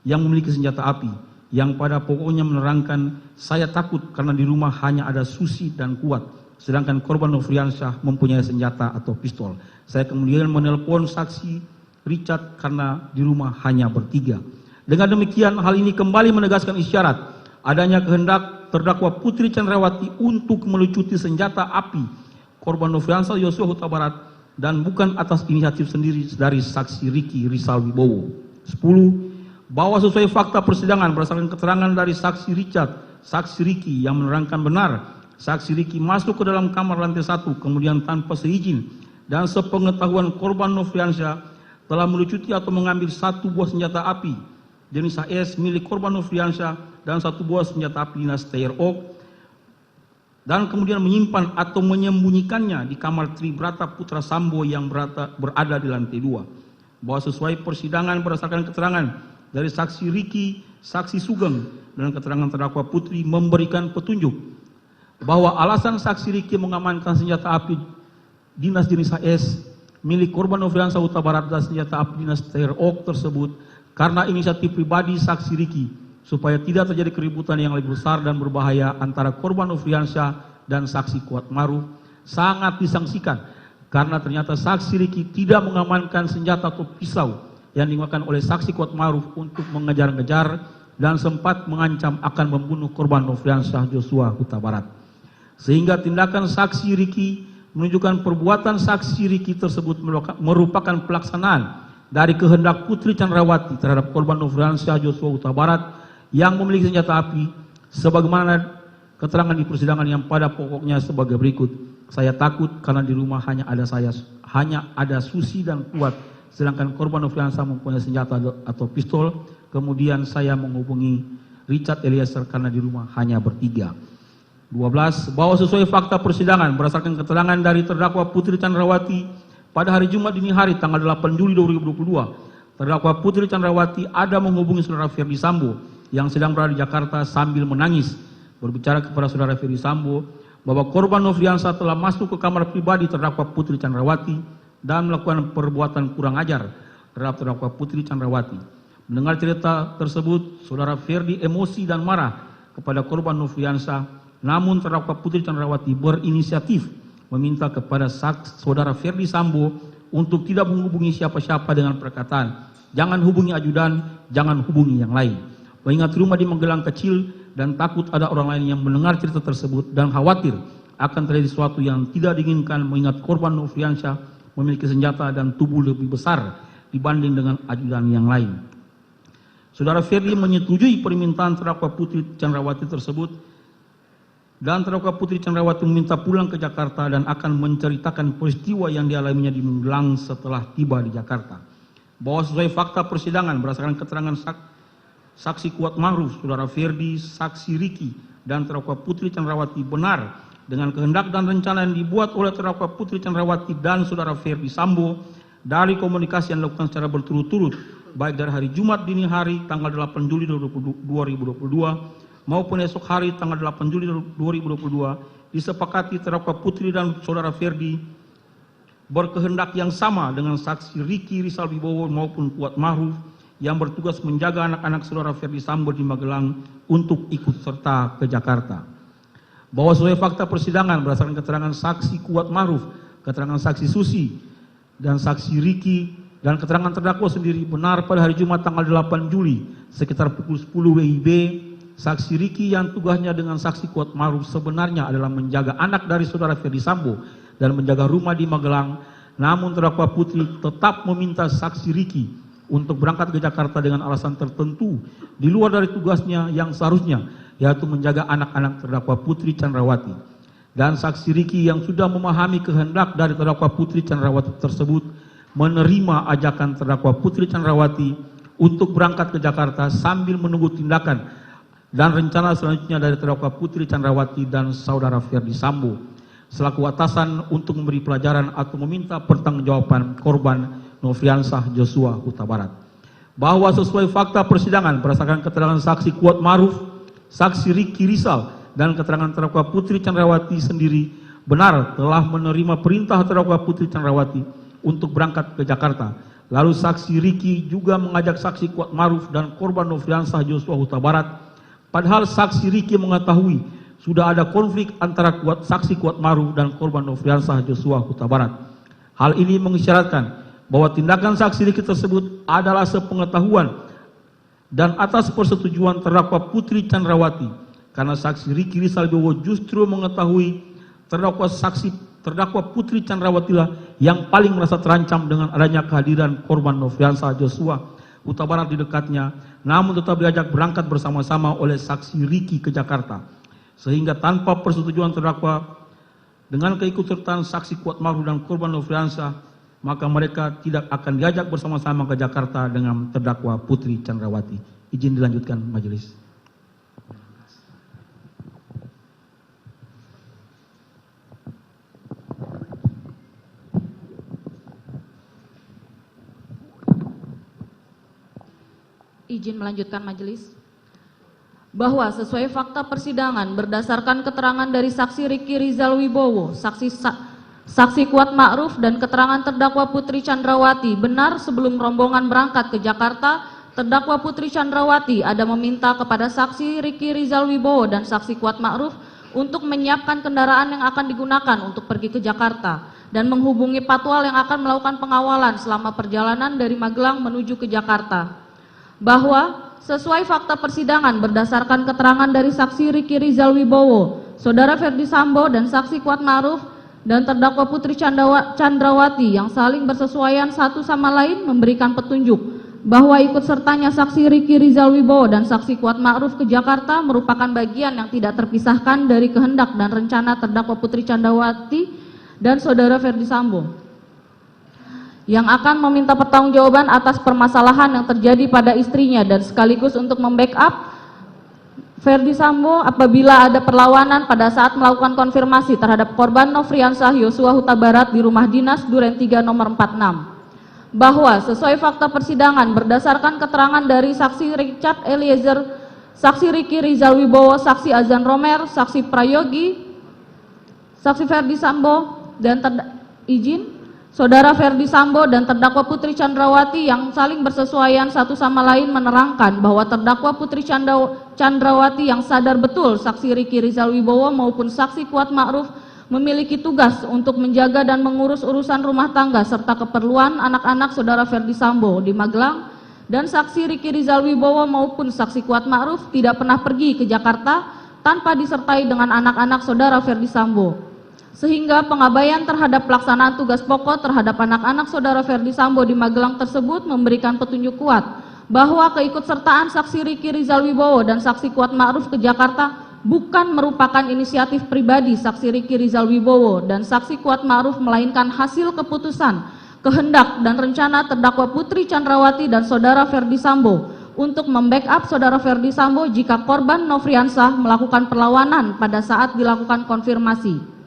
yang memiliki senjata api, yang pada pokoknya menerangkan, saya takut karena di rumah hanya ada Susi dan Kuat, sedangkan korban Nofriansyah mempunyai senjata atau pistol. Saya kemudian menelpon saksi Richard karena di rumah hanya bertiga. Dengan demikian, hal ini kembali menegaskan isyarat adanya kehendak terdakwa Putri Chandrawati untuk melucuti senjata api korban Nofriansyah Yosua Huta Barat dan bukan atas inisiatif sendiri dari saksi Riki Rizal Wibowo. 10. Bahwa sesuai fakta persidangan berdasarkan keterangan dari saksi Richard, saksi Riki yang menerangkan benar saksi Riki masuk ke dalam kamar lantai 1 kemudian tanpa seizin dan sepengetahuan korban Nofriansyah telah melucuti atau mengambil satu buah senjata api jenis HS milik korban Nofriansyah dan satu buah senjata api dinas TRO dan kemudian menyimpan atau menyembunyikannya di kamar Tribrata Putra Sambo yang berada di lantai 2. Bahwa sesuai persidangan berdasarkan keterangan dari saksi Riki, saksi Sugeng, dan keterangan terdakwa Putri memberikan petunjuk bahwa alasan saksi Riki mengamankan senjata api dinas jenis HS milik korban Nofriansyah Huta Barat dan senjata api dinas TRO tersebut karena inisiatif pribadi saksi Riki supaya tidak terjadi keributan yang lebih besar dan berbahaya antara korban Nofriansyah dan saksi Kuat Ma'ruf sangat disangsikan karena ternyata saksi Riki tidak mengamankan senjata atau pisau yang digunakan oleh saksi Kuat Ma'ruf untuk mengejar-ngejar dan sempat mengancam akan membunuh korban Nofriansyah Yosua Huta Barat. Sehingga tindakan saksi Riki menunjukkan perbuatan saksi Riki tersebut merupakan pelaksanaan dari kehendak Putri Chandrawati terhadap korban Nofriansyah Yosua Huta Barat yang memiliki senjata api sebagaimana keterangan di persidangan yang pada pokoknya sebagai berikut. Saya takut karena di rumah hanya ada Susi dan Kuat, sedangkan korban Nofriansyah mempunyai senjata atau pistol. Kemudian saya menghubungi Richard Eliezer karena di rumah hanya bertiga. 12. Bahwa sesuai fakta persidangan berdasarkan keterangan dari terdakwa Putri Chandrawati pada hari Jumat dini hari tanggal 8 Juli 2022, terdakwa Putri Chandrawati ada menghubungi saudara Ferdi Sambo yang sedang berada di Jakarta sambil menangis, berbicara kepada saudara Ferdi Sambo bahwa korban Nofriansyah telah masuk ke kamar pribadi terdakwa Putri Chandrawati dan melakukan perbuatan kurang ajar terhadap terdakwa Putri Chandrawati. Mendengar cerita tersebut, saudara Ferdi emosi dan marah kepada korban Nofriansyah, namun terdakwa Putri Chandrawati berinisiatif meminta kepada saudara Ferdi Sambo untuk tidak menghubungi siapa-siapa dengan perkataan, jangan hubungi ajudan, jangan hubungi yang lain. Mengingat rumah di Magelang kecil dan takut ada orang lain yang mendengar cerita tersebut dan khawatir akan terjadi sesuatu yang tidak diinginkan mengingat korban Nofriansyah memiliki senjata dan tubuh lebih besar dibanding dengan ajudan yang lain. Saudara Ferdi menyetujui permintaan terdakwa Putri Chandrawati tersebut dan terdakwa Putri Chandrawati meminta pulang ke Jakarta dan akan menceritakan peristiwa yang dialaminya di Magelang setelah tiba di Jakarta. Bahwa sesuai fakta persidangan berdasarkan keterangan saksi Kuat Ma'ruf, saudara Ferdi, saksi Riki, dan terdakwa Putri Chandrawati benar dengan kehendak dan rencana yang dibuat oleh terdakwa Putri Chandrawati dan saudara Ferdi Sambo dari komunikasi yang dilakukan secara berturut-turut baik dari hari Jumat dini hari tanggal 8 Juli 2022 maupun esok hari tanggal 8 Juli 2022 disepakati terdakwa Putri dan saudara Ferdi berkehendak yang sama dengan saksi Riki Rizal Wibowo maupun Kuat Ma'ruf yang bertugas menjaga anak-anak saudara Ferdi Sambo di Magelang untuk ikut serta ke Jakarta. Bahwa sesuai fakta persidangan berdasarkan keterangan saksi Kuat Ma'ruf, keterangan saksi Susi, dan saksi Riki, dan keterangan terdakwa sendiri benar pada hari Jumat tanggal 8 Juli sekitar pukul 10 WIB, saksi Riki yang tugasnya dengan saksi Kuat Ma'ruf sebenarnya adalah menjaga anak dari saudara Ferdi Sambo dan menjaga rumah di Magelang, namun terdakwa Putri tetap meminta saksi Riki untuk berangkat ke Jakarta dengan alasan tertentu di luar dari tugasnya yang seharusnya yaitu menjaga anak-anak terdakwa Putri Chandrawati. Dan saksi Riki yang sudah memahami kehendak dari terdakwa Putri Chandrawati tersebut menerima ajakan terdakwa Putri Chandrawati untuk berangkat ke Jakarta sambil menunggu tindakan dan rencana selanjutnya dari terdakwa Putri Chandrawati dan saudara Ferdi Sambo selaku atasan untuk memberi pelajaran atau meminta pertanggungjawaban korban Nofriansah Joshua Huta Barat. Bahwa sesuai fakta persidangan berdasarkan keterangan saksi Kuat Maruf, saksi Riki Rizal, dan keterangan terdakwa Putri Chandrawati sendiri benar telah menerima perintah terdakwa Putri Chandrawati untuk berangkat ke Jakarta. Lalu saksi Riki juga mengajak saksi Kuat Maruf dan korban Nofriansah Joshua Huta Barat, padahal saksi Riki mengetahui sudah ada konflik antara saksi Kuat Maruf dan korban Nofriansah Joshua Huta Barat. Hal ini mengisyaratkan bahwa tindakan saksi Riki tersebut adalah sepengetahuan dan atas persetujuan terdakwa Putri Chandrawati, karena saksi Riki Rizal Wibowo justru mengetahui terdakwa Putri Chandrawati lah yang paling merasa terancam dengan adanya kehadiran korban Nofriansah Joshua Huta Barat di dekatnya, namun tetap diajak berangkat bersama-sama oleh saksi Riki ke Jakarta, sehingga tanpa persetujuan terdakwa dengan keikutsertaan saksi Kuat Maruf dan korban Nofriansah, maka mereka tidak akan diajak bersama-sama ke Jakarta dengan terdakwa Putri Chandrawati. Izin dilanjutkan majelis. Izin melanjutkan majelis. Bahwa sesuai fakta persidangan berdasarkan keterangan dari saksi Riki Rizal Wibowo, saksi Kuat Ma'ruf dan keterangan terdakwa Putri Chandrawati, benar sebelum rombongan berangkat ke Jakarta, terdakwa Putri Chandrawati ada meminta kepada saksi Riki Rizal Wibowo dan saksi Kuat Ma'ruf untuk menyiapkan kendaraan yang akan digunakan untuk pergi ke Jakarta dan menghubungi patwal yang akan melakukan pengawalan selama perjalanan dari Magelang menuju ke Jakarta. Bahwa sesuai fakta persidangan berdasarkan keterangan dari saksi Riki Rizal Wibowo, saudara Ferdi Sambo dan saksi Kuat Ma'ruf dan terdakwa Putri Chandrawati yang saling bersesuaian satu sama lain memberikan petunjuk bahwa ikut sertanya saksi Riki Rizal Wibowo dan saksi Kuat Ma'ruf ke Jakarta merupakan bagian yang tidak terpisahkan dari kehendak dan rencana terdakwa Putri Chandrawati dan saudara Ferdi Sambo yang akan meminta pertanggungjawaban atas permasalahan yang terjadi pada istrinya dan sekaligus untuk membackup Ferdi Sambo apabila ada perlawanan pada saat melakukan konfirmasi terhadap korban Nofriansah Joshua Huta Barat di rumah dinas Duren 3 nomor 46. Bahwa sesuai fakta persidangan berdasarkan keterangan dari saksi Richard Eliezer, saksi Riki Rizal Wibowo, saksi Azan Romer, saksi Prayogi, saksi Ferdi Sambo dan saudara Ferdi Sambo dan terdakwa Putri Chandrawati yang saling bersesuaian satu sama lain menerangkan bahwa terdakwa Putri Chandrawati yang sadar betul saksi Riki Rizal Wibowo maupun saksi Kuat Ma'ruf memiliki tugas untuk menjaga dan mengurus urusan rumah tangga serta keperluan anak-anak saudara Ferdi Sambo di Magelang, dan saksi Riki Rizal Wibowo maupun saksi Kuat Ma'ruf tidak pernah pergi ke Jakarta tanpa disertai dengan anak-anak saudara Ferdi Sambo, sehingga pengabaian terhadap pelaksanaan tugas pokok terhadap anak-anak saudara Ferdi Sambo di Magelang tersebut memberikan petunjuk kuat bahwa keikutsertaan saksi Riki Rizal Wibowo dan saksi Kuat Ma'ruf ke Jakarta bukan merupakan inisiatif pribadi saksi Riki Rizal Wibowo dan saksi Kuat Ma'ruf, melainkan hasil keputusan, kehendak dan rencana terdakwa Putri Chandrawati dan saudara Ferdi Sambo untuk membackup saudara Ferdi Sambo jika korban Nofriansah melakukan perlawanan pada saat dilakukan konfirmasi.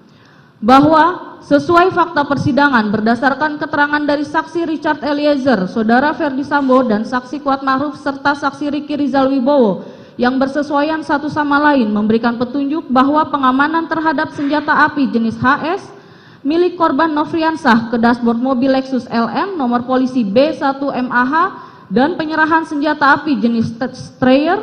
Bahwa sesuai fakta persidangan berdasarkan keterangan dari saksi Richard Eliezer, saudara Ferdi Sambo dan saksi Kuat Ma'ruf serta saksi Riki Rizal Wibowo yang bersesuaian satu sama lain memberikan petunjuk bahwa pengamanan terhadap senjata api jenis HS milik korban Nofriansah ke dashboard mobil Lexus LM nomor polisi B1MAH dan penyerahan senjata api jenis Steyr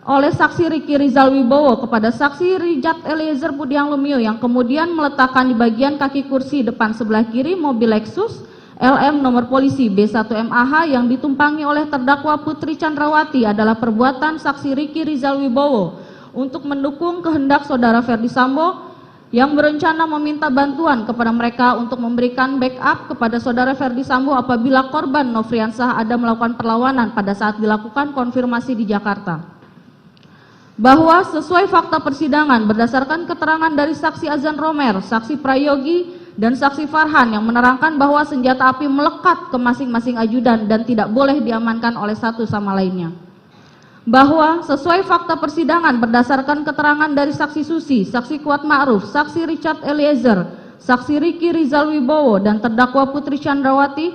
oleh saksi Riki Rizal Wibowo kepada saksi Richard Eliezer Budiang Lumiu yang kemudian meletakkan di bagian kaki kursi depan sebelah kiri mobil Lexus LM nomor polisi B1MAH yang ditumpangi oleh terdakwa Putri Chandrawati adalah perbuatan saksi Riki Rizal Wibowo untuk mendukung kehendak saudara Ferdi Sambo yang berencana meminta bantuan kepada mereka untuk memberikan backup kepada saudara Ferdi Sambo apabila korban Nofriansah ada melakukan perlawanan pada saat dilakukan konfirmasi di Jakarta. Bahwa sesuai fakta persidangan berdasarkan keterangan dari saksi Azan Romer, saksi Prayogi, dan saksi Farhan yang menerangkan bahwa senjata api melekat ke masing-masing ajudan dan tidak boleh diamankan oleh satu sama lainnya. Bahwa sesuai fakta persidangan berdasarkan keterangan dari saksi Susi, saksi Kuat Ma'ruf, saksi Richard Eliezer, saksi Riki Rizal Wibowo, dan terdakwa Putri Chandrawati,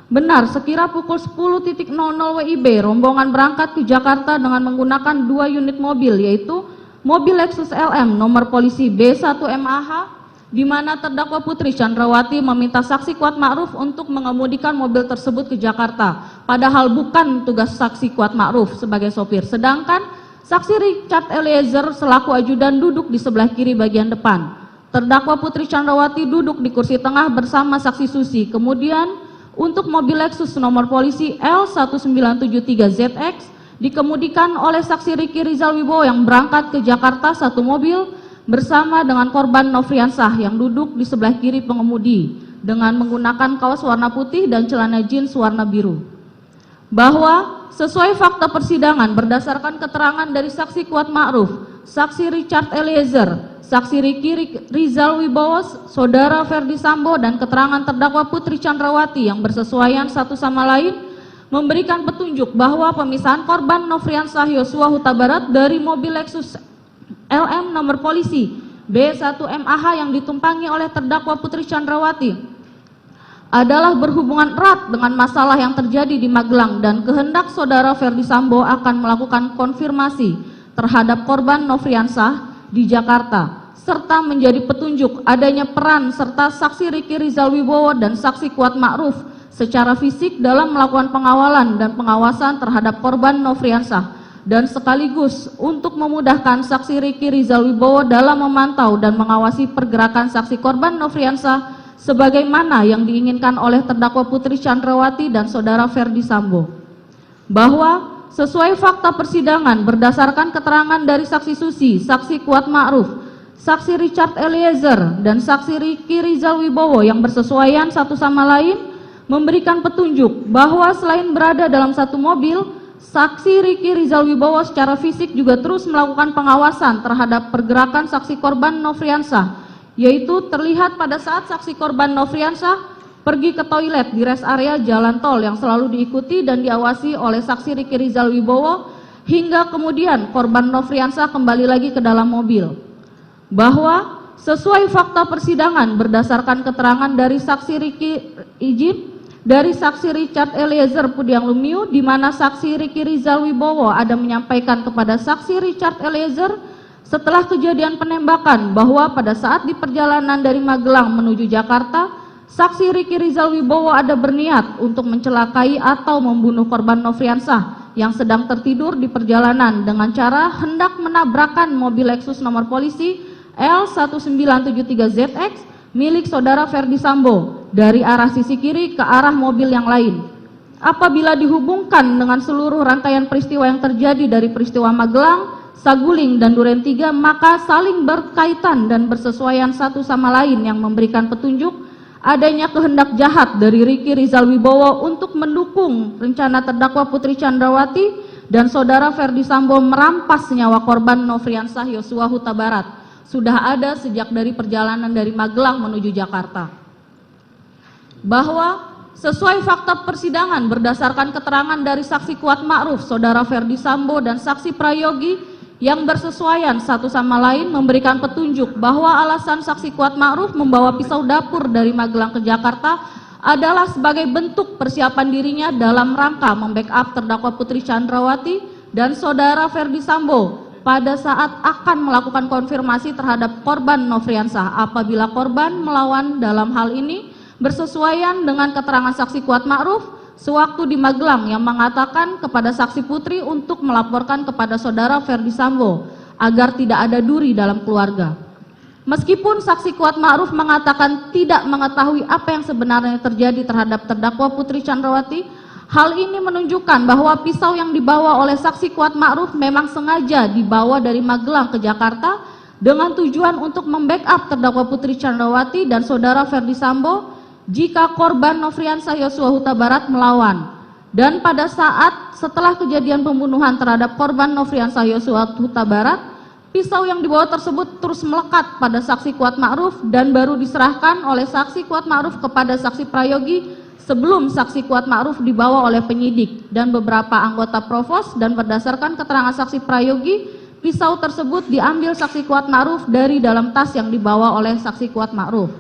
benar sekira pukul 10.00 WIB rombongan berangkat ke Jakarta dengan menggunakan 2 unit mobil, yaitu mobil Lexus LM nomor polisi B1MAH, di mana terdakwa Putri Chandrawati meminta saksi Kuat Ma'ruf untuk mengemudikan mobil tersebut ke Jakarta, padahal bukan tugas saksi Kuat Ma'ruf sebagai sopir. Sedangkan saksi Richard Eliezer selaku ajudan duduk di sebelah kiri bagian depan. Terdakwa Putri Chandrawati duduk di kursi tengah bersama saksi Susi. Kemudian untuk mobil Lexus nomor polisi L1973ZX dikemudikan oleh saksi Riki Rizal Wibowo yang berangkat ke Jakarta satu mobil bersama dengan korban Nofriansah yang duduk di sebelah kiri pengemudi dengan menggunakan kaos warna putih dan celana jeans warna biru. Bahwa sesuai fakta persidangan berdasarkan keterangan dari saksi Kuat Ma'ruf, saksi Richard Eliezer, saksi Riki Rizal Wibowo, saudara Ferdi Sambo, dan keterangan terdakwa Putri Chandrawati yang bersesuaian satu sama lain memberikan petunjuk bahwa pemisahan korban Nofriansah Yosua Huta Barat dari mobil Lexus LM nomor polisi B1MAH yang ditumpangi oleh terdakwa Putri Chandrawati adalah berhubungan erat dengan masalah yang terjadi di Magelang dan kehendak saudara Ferdi Sambo akan melakukan konfirmasi terhadap korban Nofriansah di Jakarta, serta menjadi petunjuk adanya peran serta saksi Riki Rizal Wibowo dan saksi Kuat Ma'ruf secara fisik dalam melakukan pengawalan dan pengawasan terhadap korban Nofriansah, dan sekaligus untuk memudahkan saksi Riki Rizal Wibowo dalam memantau dan mengawasi pergerakan saksi korban Nofriansah sebagaimana yang diinginkan oleh terdakwa Putri Chandrawati dan saudara Ferdi Sambo. Bahwa sesuai fakta persidangan berdasarkan keterangan dari saksi Susi, saksi Kuat Ma'ruf, saksi Richard Eliezer, dan saksi Riki Rizal Wibowo yang bersesuaian satu sama lain memberikan petunjuk bahwa selain berada dalam satu mobil, saksi Riki Rizal Wibowo secara fisik juga terus melakukan pengawasan terhadap pergerakan saksi korban Nofriansah, yaitu terlihat pada saat saksi korban Nofriansah pergi ke toilet di rest area jalan tol yang selalu diikuti dan diawasi oleh saksi Riki Rizal Wibowo, hingga kemudian korban Nofriansah kembali lagi ke dalam mobil. Bahwa sesuai fakta persidangan berdasarkan keterangan dari saksi dari saksi Richard Eliezer Pudiang Lumiu, di mana saksi Riki Rizal Wibowo ada menyampaikan kepada saksi Richard Eliezer setelah kejadian penembakan bahwa pada saat di perjalanan dari Magelang menuju Jakarta, saksi Riki Rizal Wibowo ada berniat untuk mencelakai atau membunuh korban Nofriansah yang sedang tertidur di perjalanan dengan cara hendak menabrakkan mobil Lexus nomor polisi L1973ZX milik saudara Ferdi Sambo dari arah sisi kiri ke arah mobil yang lain. Apabila dihubungkan dengan seluruh rangkaian peristiwa yang terjadi dari peristiwa Magelang, Saguling, dan Duren 3, maka saling berkaitan dan bersesuaian satu sama lain yang memberikan petunjuk adanya kehendak jahat dari Riki Rizal Wibowo untuk mendukung rencana terdakwa Putri Chandrawati dan saudara Ferdi Sambo merampas nyawa korban Nofriansah Yosua Huta Barat sudah ada sejak dari perjalanan dari Magelang menuju Jakarta. Bahwa sesuai fakta persidangan berdasarkan keterangan dari saksi Kuat Ma'ruf, saudara Ferdi Sambo, dan saksi Prayogi yang bersesuaian satu sama lain memberikan petunjuk bahwa alasan saksi Kuat Ma'ruf membawa pisau dapur dari Magelang ke Jakarta adalah sebagai bentuk persiapan dirinya dalam rangka membackup terdakwa Putri Chandrawati dan saudara Ferdi Sambo pada saat akan melakukan konfirmasi terhadap korban Nofriansah apabila korban melawan. Dalam hal ini bersesuaian dengan keterangan saksi Kuat Ma'ruf sewaktu di Magelang yang mengatakan kepada saksi Putri untuk melaporkan kepada saudara Ferdi Sambo agar tidak ada duri dalam keluarga. Meskipun saksi Kuat Ma'ruf mengatakan tidak mengetahui apa yang sebenarnya terjadi terhadap terdakwa Putri Chandrawati, hal ini menunjukkan bahwa pisau yang dibawa oleh saksi Kuat Ma'ruf memang sengaja dibawa dari Magelang ke Jakarta dengan tujuan untuk membackup terdakwa Putri Chandrawati dan saudara Ferdi Sambo jika korban Nofriansah Yosua Huta Barat melawan. Dan pada saat setelah kejadian pembunuhan terhadap korban Nofriansah Yosua Huta Barat, pisau yang dibawa tersebut terus melekat pada saksi Kuat Ma'ruf dan baru diserahkan oleh saksi Kuat Ma'ruf kepada saksi Prayogi sebelum saksi Kuat Ma'ruf dibawa oleh penyidik dan beberapa anggota Provos, dan berdasarkan keterangan saksi Prayogi, pisau tersebut diambil saksi Kuat Ma'ruf dari dalam tas yang dibawa oleh saksi Kuat Ma'ruf.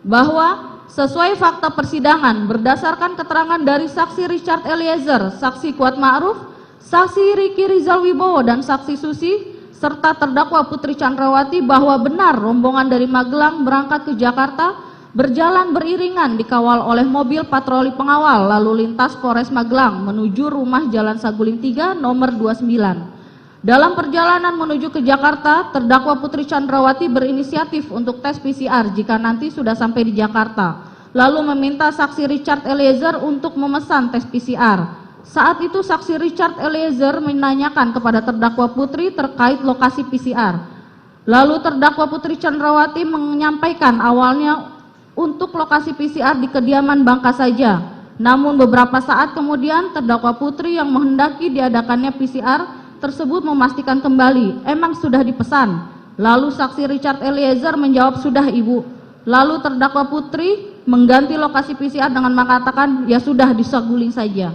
Bahwa sesuai fakta persidangan berdasarkan keterangan dari saksi Richard Eliezer, saksi Kuat Ma'ruf, saksi Riki Rizal Wibowo dan saksi Susi serta terdakwa Putri Chandrawati bahwa benar rombongan dari Magelang berangkat ke Jakarta berjalan beriringan dikawal oleh mobil patroli pengawal lalu lintas Polres Magelang menuju rumah Jalan Saguling 3 nomor 29. Dalam perjalanan menuju ke Jakarta, terdakwa Putri Chandrawati berinisiatif untuk tes PCR jika nanti sudah sampai di Jakarta, lalu meminta saksi Richard Eliezer untuk memesan tes PCR. Saat itu saksi Richard Eliezer menanyakan kepada terdakwa Putri terkait lokasi PCR. Lalu terdakwa Putri Chandrawati menyampaikan awalnya untuk lokasi PCR di kediaman Bangka saja. Namun beberapa saat kemudian terdakwa Putri yang menghendaki diadakannya PCR tersebut memastikan kembali, emang sudah dipesan. Lalu saksi Richard Eliezer menjawab sudah ibu. Lalu terdakwa Putri mengganti lokasi PCR dengan mengatakan ya sudah di Saguling saja.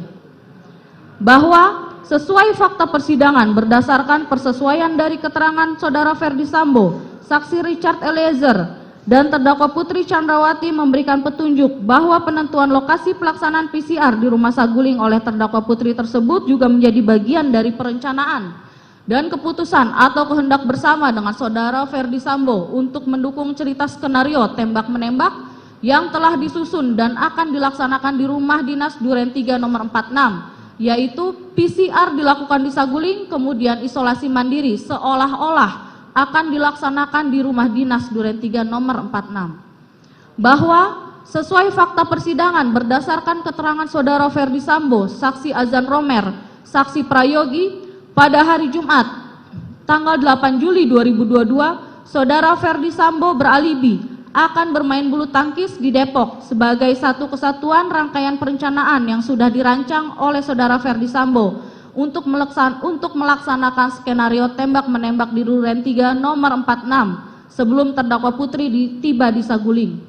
Bahwa sesuai fakta persidangan berdasarkan persesuaian dari keterangan saudara Ferdi Sambo, saksi Richard Eliezer dan terdakwa Putri Chandrawati memberikan petunjuk bahwa penentuan lokasi pelaksanaan PCR di rumah Saguling oleh terdakwa Putri tersebut juga menjadi bagian dari perencanaan dan keputusan atau kehendak bersama dengan saudara Ferdi Sambo untuk mendukung cerita skenario tembak-menembak yang telah disusun dan akan dilaksanakan di rumah dinas Duren 3 nomor 46, yaitu PCR dilakukan di Saguling, kemudian isolasi mandiri seolah-olah akan dilaksanakan di rumah dinas Duren 3 nomor 46. Bahwa sesuai fakta persidangan berdasarkan keterangan saudara Ferdi Sambo, saksi Azan Romer, saksi Prayogi, pada hari Jumat tanggal 8 Juli 2022, saudara Ferdi Sambo beralibi akan bermain bulu tangkis di Depok sebagai satu kesatuan rangkaian perencanaan yang sudah dirancang oleh saudara Ferdi Sambo untuk melaksanakan skenario tembak-menembak di Duren 3 nomor 46 sebelum terdakwa Putri tiba di Saguling.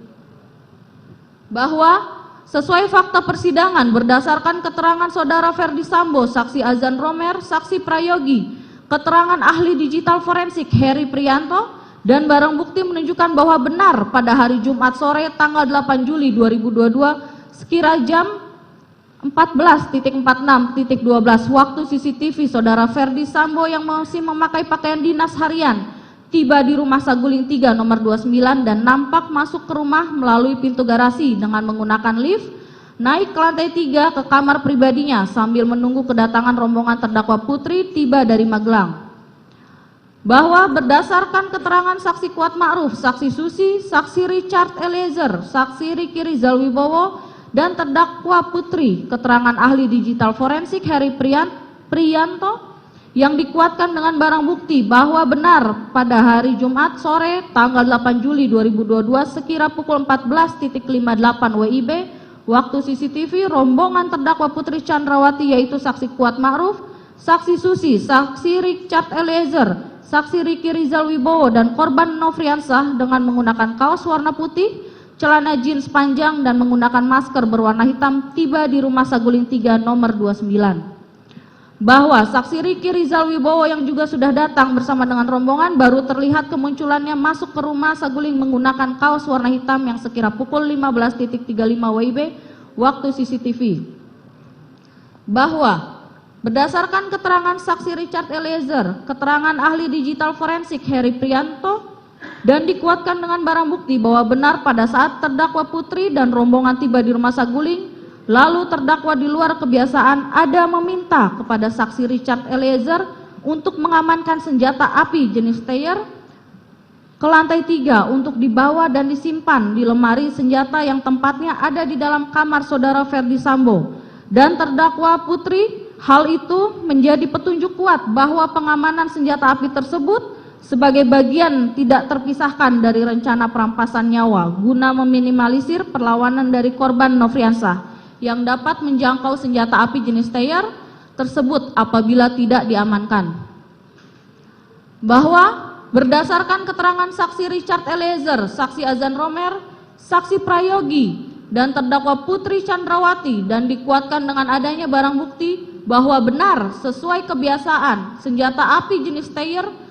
Bahwa sesuai fakta persidangan berdasarkan keterangan saudara Ferdi Sambo, saksi Azan Romer, saksi Prayogi, keterangan ahli digital forensik Heri Prianto, dan barang bukti menunjukkan bahwa benar pada hari Jumat sore tanggal 8 Juli 2022 sekira jam 14.46.12 waktu CCTV saudara Ferdi Sambo yang masih memakai pakaian dinas harian tiba di rumah Saguling 3 nomor 29 dan nampak masuk ke rumah melalui pintu garasi dengan menggunakan lift, naik ke lantai 3 ke kamar pribadinya sambil menunggu kedatangan rombongan terdakwa Putri tiba dari Magelang. Bahwa berdasarkan keterangan saksi Kuat Ma'ruf, saksi Susi, saksi Richard Eliezer, saksi Riki Rizal Wibowo dan terdakwa Putri, keterangan ahli digital forensik Heri Prianto yang dikuatkan dengan barang bukti bahwa benar pada hari Jumat sore tanggal 8 Juli 2022 sekira pukul 14.58 WIB waktu CCTV rombongan terdakwa Putri Chandrawati yaitu saksi Kuat Ma'ruf, saksi Susi, saksi Richard Eliezer, saksi Riki Rizal Wibowo dan korban Nofriansah dengan menggunakan kaos warna putih, celana jeans panjang dan menggunakan masker berwarna hitam tiba di rumah Saguling 3 nomor 29. Bahwa saksi Riki Rizal Wibowo yang juga sudah datang bersama dengan rombongan baru terlihat kemunculannya masuk ke rumah Saguling menggunakan kaos warna hitam yang sekira pukul 15.35 WIB waktu CCTV. Bahwa berdasarkan keterangan saksi Richard Eliezer, keterangan ahli digital forensik Heri Prianto, dan dikuatkan dengan barang bukti bahwa benar pada saat terdakwa Putri dan rombongan tiba di rumah Saguling, lalu terdakwa di luar kebiasaan ada meminta kepada saksi Richard Eliezer untuk mengamankan senjata api jenis Steyr ke lantai 3 untuk dibawa dan disimpan di lemari senjata yang tempatnya ada di dalam kamar saudara Ferdi Sambo. Dan terdakwa Putri, hal itu menjadi petunjuk kuat bahwa pengamanan senjata api tersebut sebagai bagian tidak terpisahkan dari rencana perampasan nyawa guna meminimalisir perlawanan dari korban Nofriansah yang dapat menjangkau senjata api jenis Steyr tersebut apabila tidak diamankan. Bahwa berdasarkan keterangan saksi Richard Eliezer, saksi Azan Romer, saksi Prayogi, dan terdakwa Putri Chandrawati dan dikuatkan dengan adanya barang bukti bahwa benar sesuai kebiasaan senjata api jenis Steyr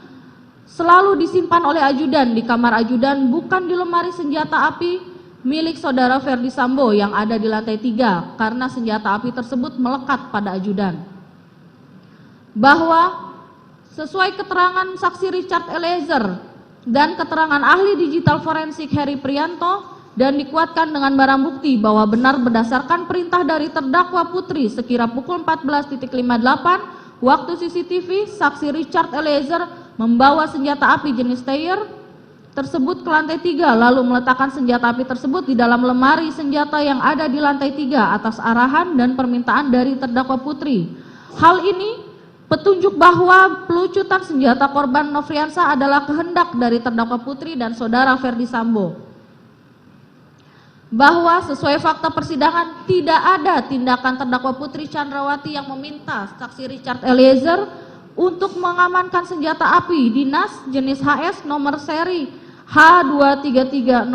selalu disimpan oleh ajudan di kamar ajudan, bukan di lemari senjata api milik saudara Ferdi Sambo yang ada di lantai 3 karena senjata api tersebut melekat pada ajudan. Bahwa sesuai keterangan saksi Richard Eliezer dan keterangan ahli digital forensik Heri Prianto dan dikuatkan dengan barang bukti bahwa benar berdasarkan perintah dari terdakwa Putri sekira pukul 14.58 waktu CCTV, saksi Richard Eliezer membawa senjata api jenis Steyr tersebut ke lantai 3 lalu meletakkan senjata api tersebut di dalam lemari senjata yang ada di lantai 3 atas arahan dan permintaan dari terdakwa Putri. Hal ini petunjuk bahwa pelucutan senjata korban Nofriansah adalah kehendak dari terdakwa Putri dan saudara Ferdi Sambo. Bahwa sesuai fakta persidangan tidak ada tindakan terdakwa Putri Chandrawati yang meminta saksi Richard Eliezer untuk mengamankan senjata api dinas jenis HS nomor seri H233001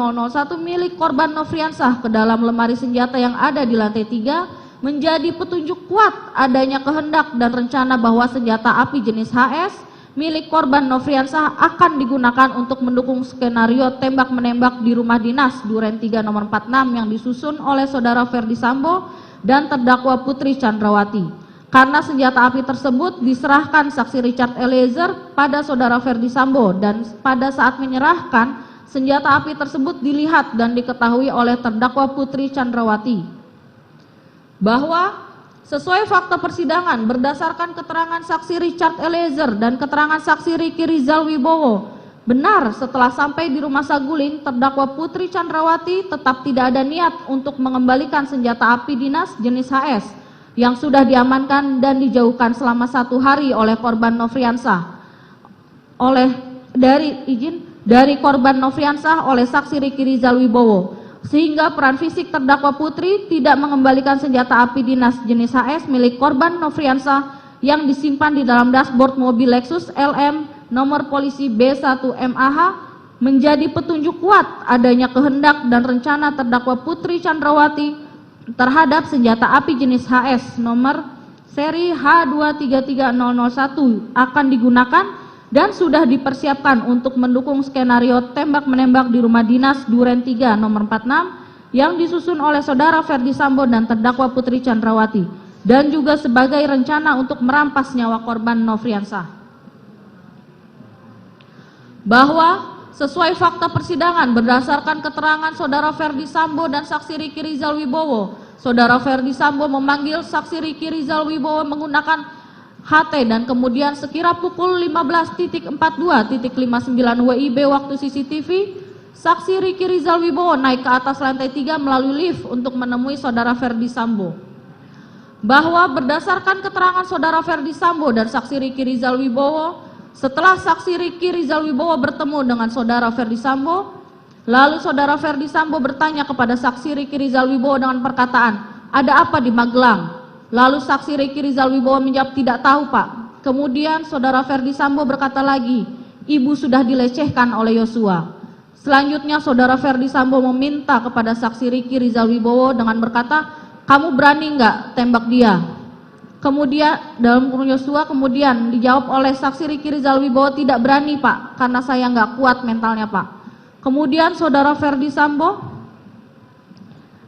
milik korban Nofriansah ke dalam lemari senjata yang ada di lantai 3 menjadi petunjuk kuat adanya kehendak dan rencana bahwa senjata api jenis HS milik korban Nofriansah akan digunakan untuk mendukung skenario tembak-menembak di rumah dinas Duren 3 nomor 46 yang disusun oleh saudara Ferdi Sambo dan terdakwa Putri Chandrawati. Karena senjata api tersebut diserahkan saksi Richard Eliezer pada saudara Ferdi Sambo dan pada saat menyerahkan senjata api tersebut dilihat dan diketahui oleh terdakwa Putri Chandrawati. Bahwa sesuai fakta persidangan berdasarkan keterangan saksi Richard Eliezer dan keterangan saksi Riki Rizal Wibowo, benar setelah sampai di rumah saguling terdakwa Putri Chandrawati tetap tidak ada niat untuk mengembalikan senjata api dinas jenis HS yang sudah diamankan dan dijauhkan selama 1 hari oleh korban Nofriansah dari korban Nofriansah oleh saksi Riki Rizal Wibowo, sehingga peran fisik terdakwa Putri tidak mengembalikan senjata api dinas jenis HS milik korban Nofriansah yang disimpan di dalam dashboard mobil Lexus LM nomor polisi B1MAH menjadi petunjuk kuat adanya kehendak dan rencana terdakwa Putri Chandrawati terhadap senjata api jenis HS nomor seri H233001 akan digunakan dan sudah dipersiapkan untuk mendukung skenario tembak-menembak di rumah dinas Duren 3 nomor 46 yang disusun oleh saudara Ferdi Sambo dan terdakwa Putri Chandrawati dan juga sebagai rencana untuk merampas nyawa korban Nofriansah. Bahwa sesuai fakta persidangan berdasarkan keterangan saudara Ferdi Sambo dan saksi Riki Rizal Wibowo, saudara Ferdi Sambo memanggil saksi Riki Rizal Wibowo menggunakan HT dan kemudian sekira pukul 15.42.59 WIB waktu CCTV, saksi Riki Rizal Wibowo naik ke atas lantai 3 melalui lift untuk menemui saudara Ferdi Sambo. Bahwa berdasarkan keterangan saudara Ferdi Sambo dan saksi Riki Rizal Wibowo, setelah saksi Riki Rizal Wibowo bertemu dengan saudara Ferdi Sambo, lalu saudara Ferdi Sambo bertanya kepada saksi Riki Rizal Wibowo dengan perkataan, "Ada apa di Magelang?" Lalu saksi Riki Rizal Wibowo menjawab, "Tidak tahu, Pak." Kemudian saudara Ferdi Sambo berkata lagi, "Ibu sudah dilecehkan oleh Yosua." Selanjutnya saudara Ferdi Sambo meminta kepada saksi Riki Rizal Wibowo dengan berkata, "Kamu berani nggak tembak dia?" Kemudian dalam kurung Yosua kemudian dijawab oleh saksi Riki Rizal Wibowo, "Tidak berani, Pak, karena saya nggak kuat mentalnya, Pak." Kemudian saudara Ferdi Sambo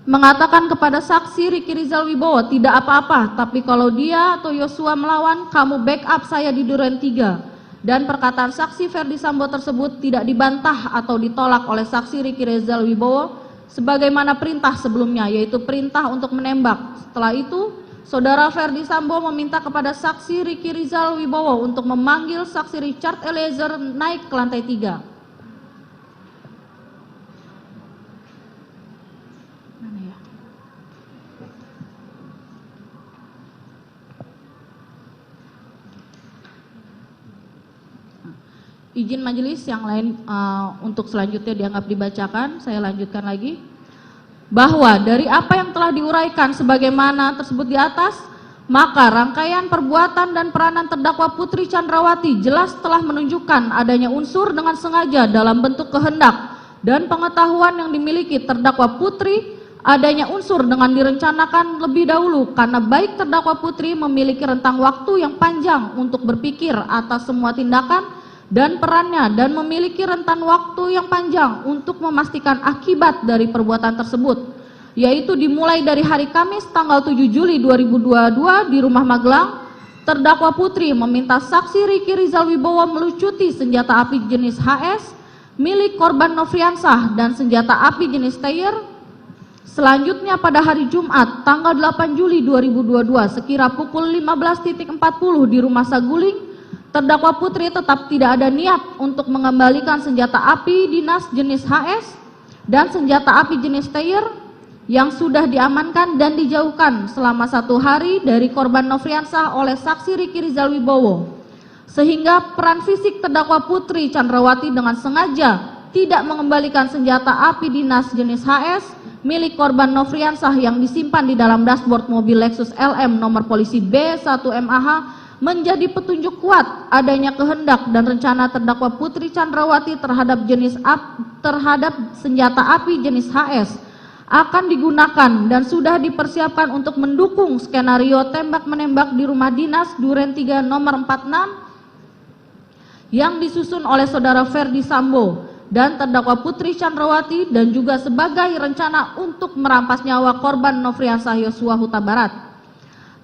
mengatakan kepada saksi Riki Rizal Wibowo, "Tidak apa-apa, tapi kalau dia atau Yosua melawan, kamu backup saya di Duren 3. Dan perkataan saksi Ferdi Sambo tersebut tidak dibantah atau ditolak oleh saksi Riki Rizal Wibowo sebagaimana perintah sebelumnya, yaitu perintah untuk menembak. Setelah itu saudara Ferdi Sambo meminta kepada saksi Riki Rizal Wibowo untuk memanggil saksi Richard Eliezer naik ke lantai 3. Mana ya? Izin majelis yang lain untuk selanjutnya dianggap dibacakan, saya lanjutkan lagi. Bahwa dari apa yang telah diuraikan sebagaimana tersebut di atas, maka rangkaian perbuatan dan peranan terdakwa Putri Chandrawati jelas telah menunjukkan adanya unsur dengan sengaja dalam bentuk kehendak dan pengetahuan yang dimiliki terdakwa Putri, adanya unsur dengan direncanakan lebih dahulu karena baik terdakwa Putri memiliki rentang waktu yang panjang untuk berpikir atas semua tindakan dan perannya dan memiliki rentan waktu yang panjang untuk memastikan akibat dari perbuatan tersebut, yaitu dimulai dari hari Kamis tanggal 7 Juli 2022 di Rumah Magelang, terdakwa Putri meminta saksi Riki Rizal Wibowo melucuti senjata api jenis HS milik korban Nofriansah dan senjata api jenis Steyr. Selanjutnya pada hari Jumat tanggal 8 Juli 2022 sekira pukul 15.40 di Rumah Saguling, terdakwa Putri tetap tidak ada niat untuk mengembalikan senjata api dinas jenis HS dan senjata api jenis Steyr yang sudah diamankan dan dijauhkan selama 1 hari dari korban Nofriansah oleh saksi Riki Rizal Wibowo, sehingga peran fisik terdakwa Putri Chandrawati dengan sengaja tidak mengembalikan senjata api dinas jenis HS milik korban Nofriansah yang disimpan di dalam dashboard mobil Lexus LM nomor polisi B1MAH menjadi petunjuk kuat adanya kehendak dan rencana terdakwa Putri Chandrawati terhadap senjata api jenis HS akan digunakan dan sudah dipersiapkan untuk mendukung skenario tembak-menembak di rumah dinas Duren 3 nomor 46 yang disusun oleh saudara Ferdi Sambo dan terdakwa Putri Chandrawati dan juga sebagai rencana untuk merampas nyawa korban Nofriansah Yosua Huta Barat.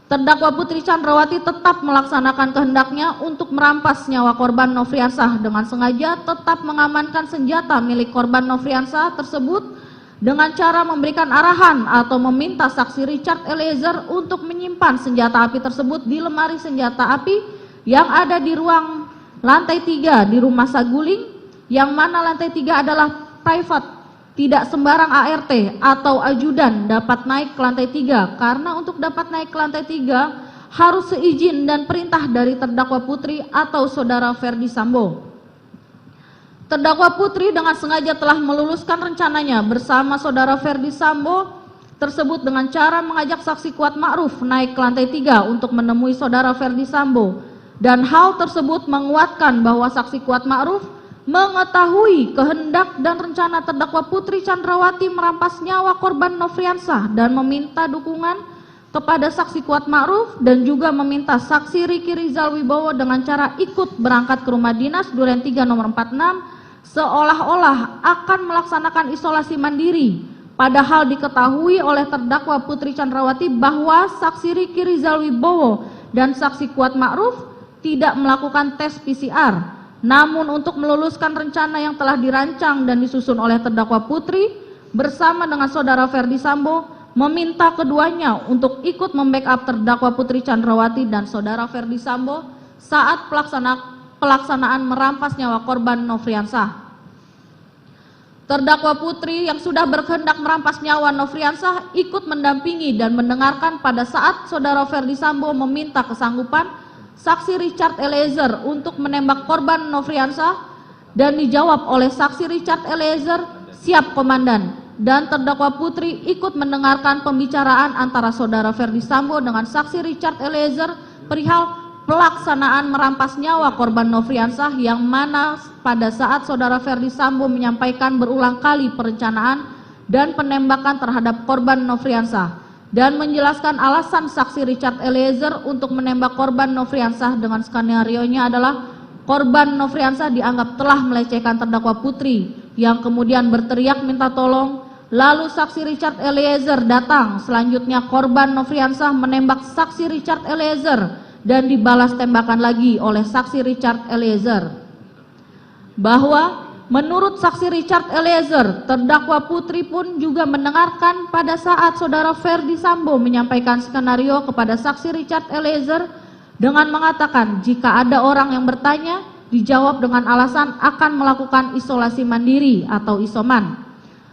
Terdakwa Putri Chandrawati tetap melaksanakan kehendaknya untuk merampas nyawa korban Nofriansah dengan sengaja tetap mengamankan senjata milik korban Nofriansah tersebut dengan cara memberikan arahan atau meminta saksi Richard Eliezer untuk menyimpan senjata api tersebut di lemari senjata api yang ada di ruang lantai 3 di Rumah Saguling, yang mana lantai 3 adalah private. Tidak sembarang ART atau ajudan dapat naik ke lantai 3 karena untuk dapat naik ke lantai 3 harus seizin dan perintah dari terdakwa Putri atau saudara Ferdi Sambo. Terdakwa Putri dengan sengaja telah meluluskan rencananya bersama saudara Ferdi Sambo tersebut dengan cara mengajak saksi Kuat Ma'ruf naik ke lantai 3 untuk menemui saudara Ferdi Sambo, dan hal tersebut menguatkan bahwa saksi Kuat Ma'ruf mengetahui kehendak dan rencana terdakwa Putri Chandrawati merampas nyawa korban Nofriansah dan meminta dukungan kepada saksi Kuat Ma'ruf dan juga meminta saksi Riki Rizal Wibowo dengan cara ikut berangkat ke rumah dinas Duren 3 nomor 46 seolah-olah akan melaksanakan isolasi mandiri, padahal diketahui oleh terdakwa Putri Chandrawati bahwa saksi Riki Rizal Wibowo dan saksi Kuat Ma'ruf tidak melakukan tes PCR. Namun untuk meluluskan rencana yang telah dirancang dan disusun oleh terdakwa Putri bersama dengan saudara Ferdi Sambo meminta keduanya untuk ikut membackup terdakwa Putri Chandrawati dan saudara Ferdi Sambo saat pelaksanaan merampas nyawa korban Nofriansah. Terdakwa Putri yang sudah berkehendak merampas nyawa Nofriansah ikut mendampingi dan mendengarkan pada saat saudara Ferdi Sambo meminta kesanggupan saksi Richard Eliezer untuk menembak korban Nofriansah dan dijawab oleh saksi Richard Eliezer, "Siap komandan." Dan terdakwa Putri ikut mendengarkan pembicaraan antara saudara Ferdi Sambo dengan saksi Richard Eliezer perihal pelaksanaan merampas nyawa korban Nofriansah, yang mana pada saat saudara Ferdi Sambo menyampaikan berulang kali perencanaan dan penembakan terhadap korban Nofriansah dan menjelaskan alasan saksi Richard Eliezer untuk menembak korban Nofriansah dengan skenario-nya adalah korban Nofriansah dianggap telah melecehkan terdakwa Putri yang kemudian berteriak minta tolong, lalu saksi Richard Eliezer datang. Selanjutnya korban Nofriansah menembak saksi Richard Eliezer dan dibalas tembakan lagi oleh saksi Richard Eliezer. Bahwa menurut saksi Richard Eliezer, terdakwa Putri pun juga mendengarkan pada saat saudara Ferdi Sambo menyampaikan skenario kepada saksi Richard Eliezer dengan mengatakan jika ada orang yang bertanya, dijawab dengan alasan akan melakukan isolasi mandiri atau isoman.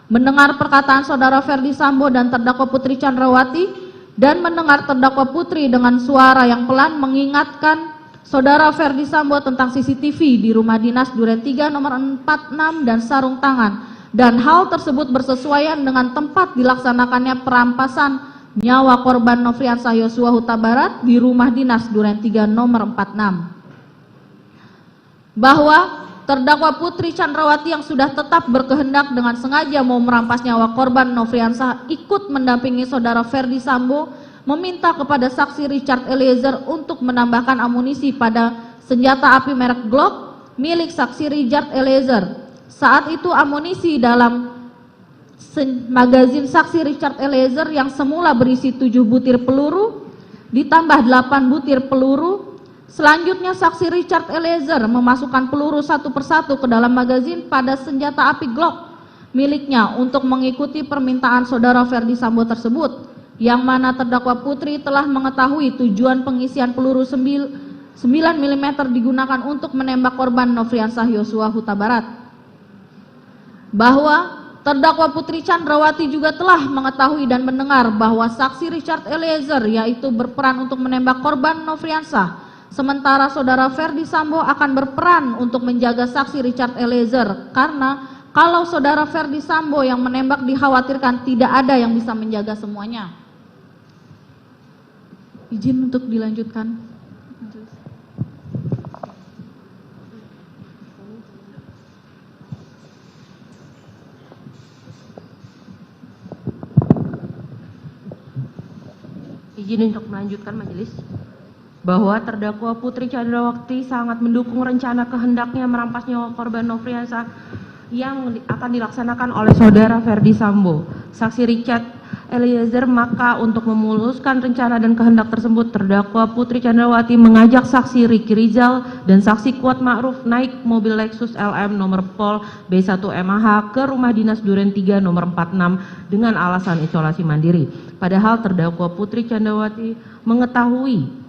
Mendengar perkataan saudara Ferdi Sambo dan terdakwa Putri Chandrawati dan mendengar terdakwa Putri dengan suara yang pelan mengingatkan Saudara Ferdi Sambo tentang CCTV di rumah dinas Duren 3 nomor 46 dan sarung tangan, dan hal tersebut bersesuaian dengan tempat dilaksanakannya perampasan nyawa korban Nofriansah Yosua Huta Barat di rumah dinas Duren 3 nomor 46. Bahwa terdakwa Putri Chandrawati yang sudah tetap berkehendak dengan sengaja mau merampas nyawa korban Nofriansah ikut mendampingi saudara Ferdi Sambo meminta kepada saksi Richard Eliezer untuk menambahkan amunisi pada senjata api merek Glock milik saksi Richard Eliezer. Saat itu amunisi dalam magazin saksi Richard Eliezer yang semula berisi 7 butir peluru ditambah 8 butir peluru. Selanjutnya saksi Richard Eliezer memasukkan peluru satu persatu ke dalam magazin pada senjata api Glock miliknya untuk mengikuti permintaan saudara Ferdi Sambo tersebut, yang mana terdakwa Putri telah mengetahui tujuan pengisian peluru 9 mm digunakan untuk menembak korban Nofriansah Yosua Huta Barat. Bahwa terdakwa Putri Chandrawati juga telah mengetahui dan mendengar bahwa saksi Richard Eliezer yaitu berperan untuk menembak korban Nofriansah, sementara saudara Ferdi Sambo akan berperan untuk menjaga saksi Richard Eliezer, karena kalau saudara Ferdi Sambo yang menembak dikhawatirkan tidak ada yang bisa menjaga semuanya. Izin untuk dilanjutkan. Izin untuk melanjutkan majelis. Bahwa terdakwa Putri Chandrawati sangat mendukung rencana kehendaknya merampas nyawa korban Nofriansah yang akan dilaksanakan oleh saudara Ferdi Sambo, saksi Richard Eliezer. Maka untuk memuluskan rencana dan kehendak tersebut, terdakwa Putri Chandrawati mengajak saksi Ricky Rizal dan saksi Kuat Ma'ruf naik mobil Lexus LM nomor Pol B1MAH ke rumah dinas Duren 3 nomor 46 dengan alasan isolasi mandiri. Padahal terdakwa Putri Chandrawati mengetahui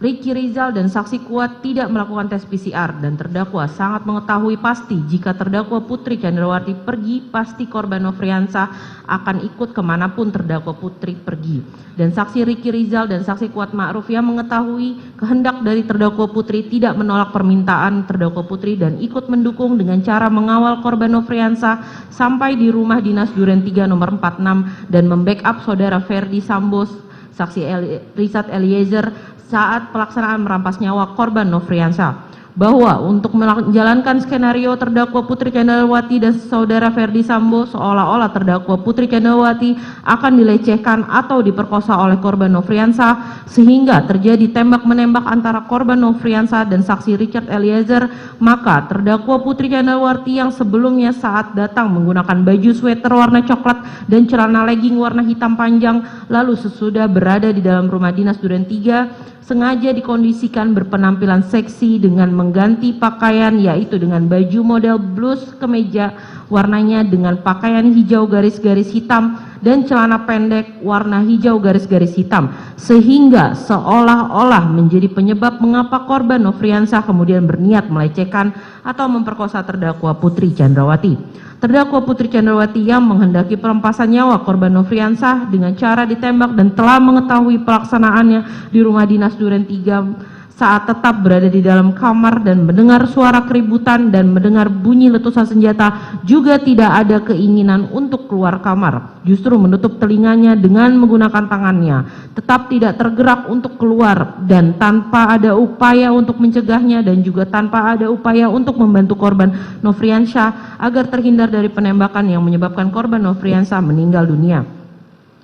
Ricky Rizal dan saksi Kuat tidak melakukan tes PCR, dan terdakwa sangat mengetahui pasti jika terdakwa Putri Chandrawati pergi, pasti korban Nofriansah akan ikut kemanapun terdakwa Putri pergi. Dan saksi Ricky Rizal dan saksi Kuat Ma'ruf yang mengetahui kehendak dari terdakwa Putri tidak menolak permintaan terdakwa Putri dan ikut mendukung dengan cara mengawal korban Nofriansah sampai di rumah dinas Duren 3 nomor 46 dan membackup saudara Ferdi Sambo, saksi Richard Eliezer saat pelaksanaan merampas nyawa korban Nofriansah. Bahwa untuk menjalankan skenario terdakwa Putri Chandrawati dan saudara Ferdi Sambo seolah-olah terdakwa Putri Chandrawati akan dilecehkan atau diperkosa oleh korban Nofriansah sehingga terjadi tembak-menembak antara korban Nofriansah dan saksi Richard Eliezer, maka terdakwa Putri Chandrawati yang sebelumnya saat datang menggunakan baju sweater warna coklat dan celana legging warna hitam panjang, lalu sesudah berada di dalam rumah dinas Duren 3 sengaja dikondisikan berpenampilan seksi dengan mengganti pakaian, yaitu dengan baju model blus kemeja warnanya dengan pakaian hijau garis-garis hitam dan celana pendek warna hijau garis-garis hitam, sehingga seolah-olah menjadi penyebab mengapa korban Nofriansah kemudian berniat melecehkan atau memperkosa terdakwa Putri Chandrawati. Terdakwa Putri Chandrawati yang menghendaki perampasan nyawa korban Nofriansah dengan cara ditembak dan telah mengetahui pelaksanaannya di rumah dinas Duren 3 saat tetap berada di dalam kamar dan mendengar suara keributan dan mendengar bunyi letusan senjata, juga tidak ada keinginan untuk keluar kamar, justru menutup telinganya dengan menggunakan tangannya, tetap tidak tergerak untuk keluar dan tanpa ada upaya untuk mencegahnya dan juga tanpa ada upaya untuk membantu korban Nofriansah agar terhindar dari penembakan yang menyebabkan korban Nofriansah meninggal dunia.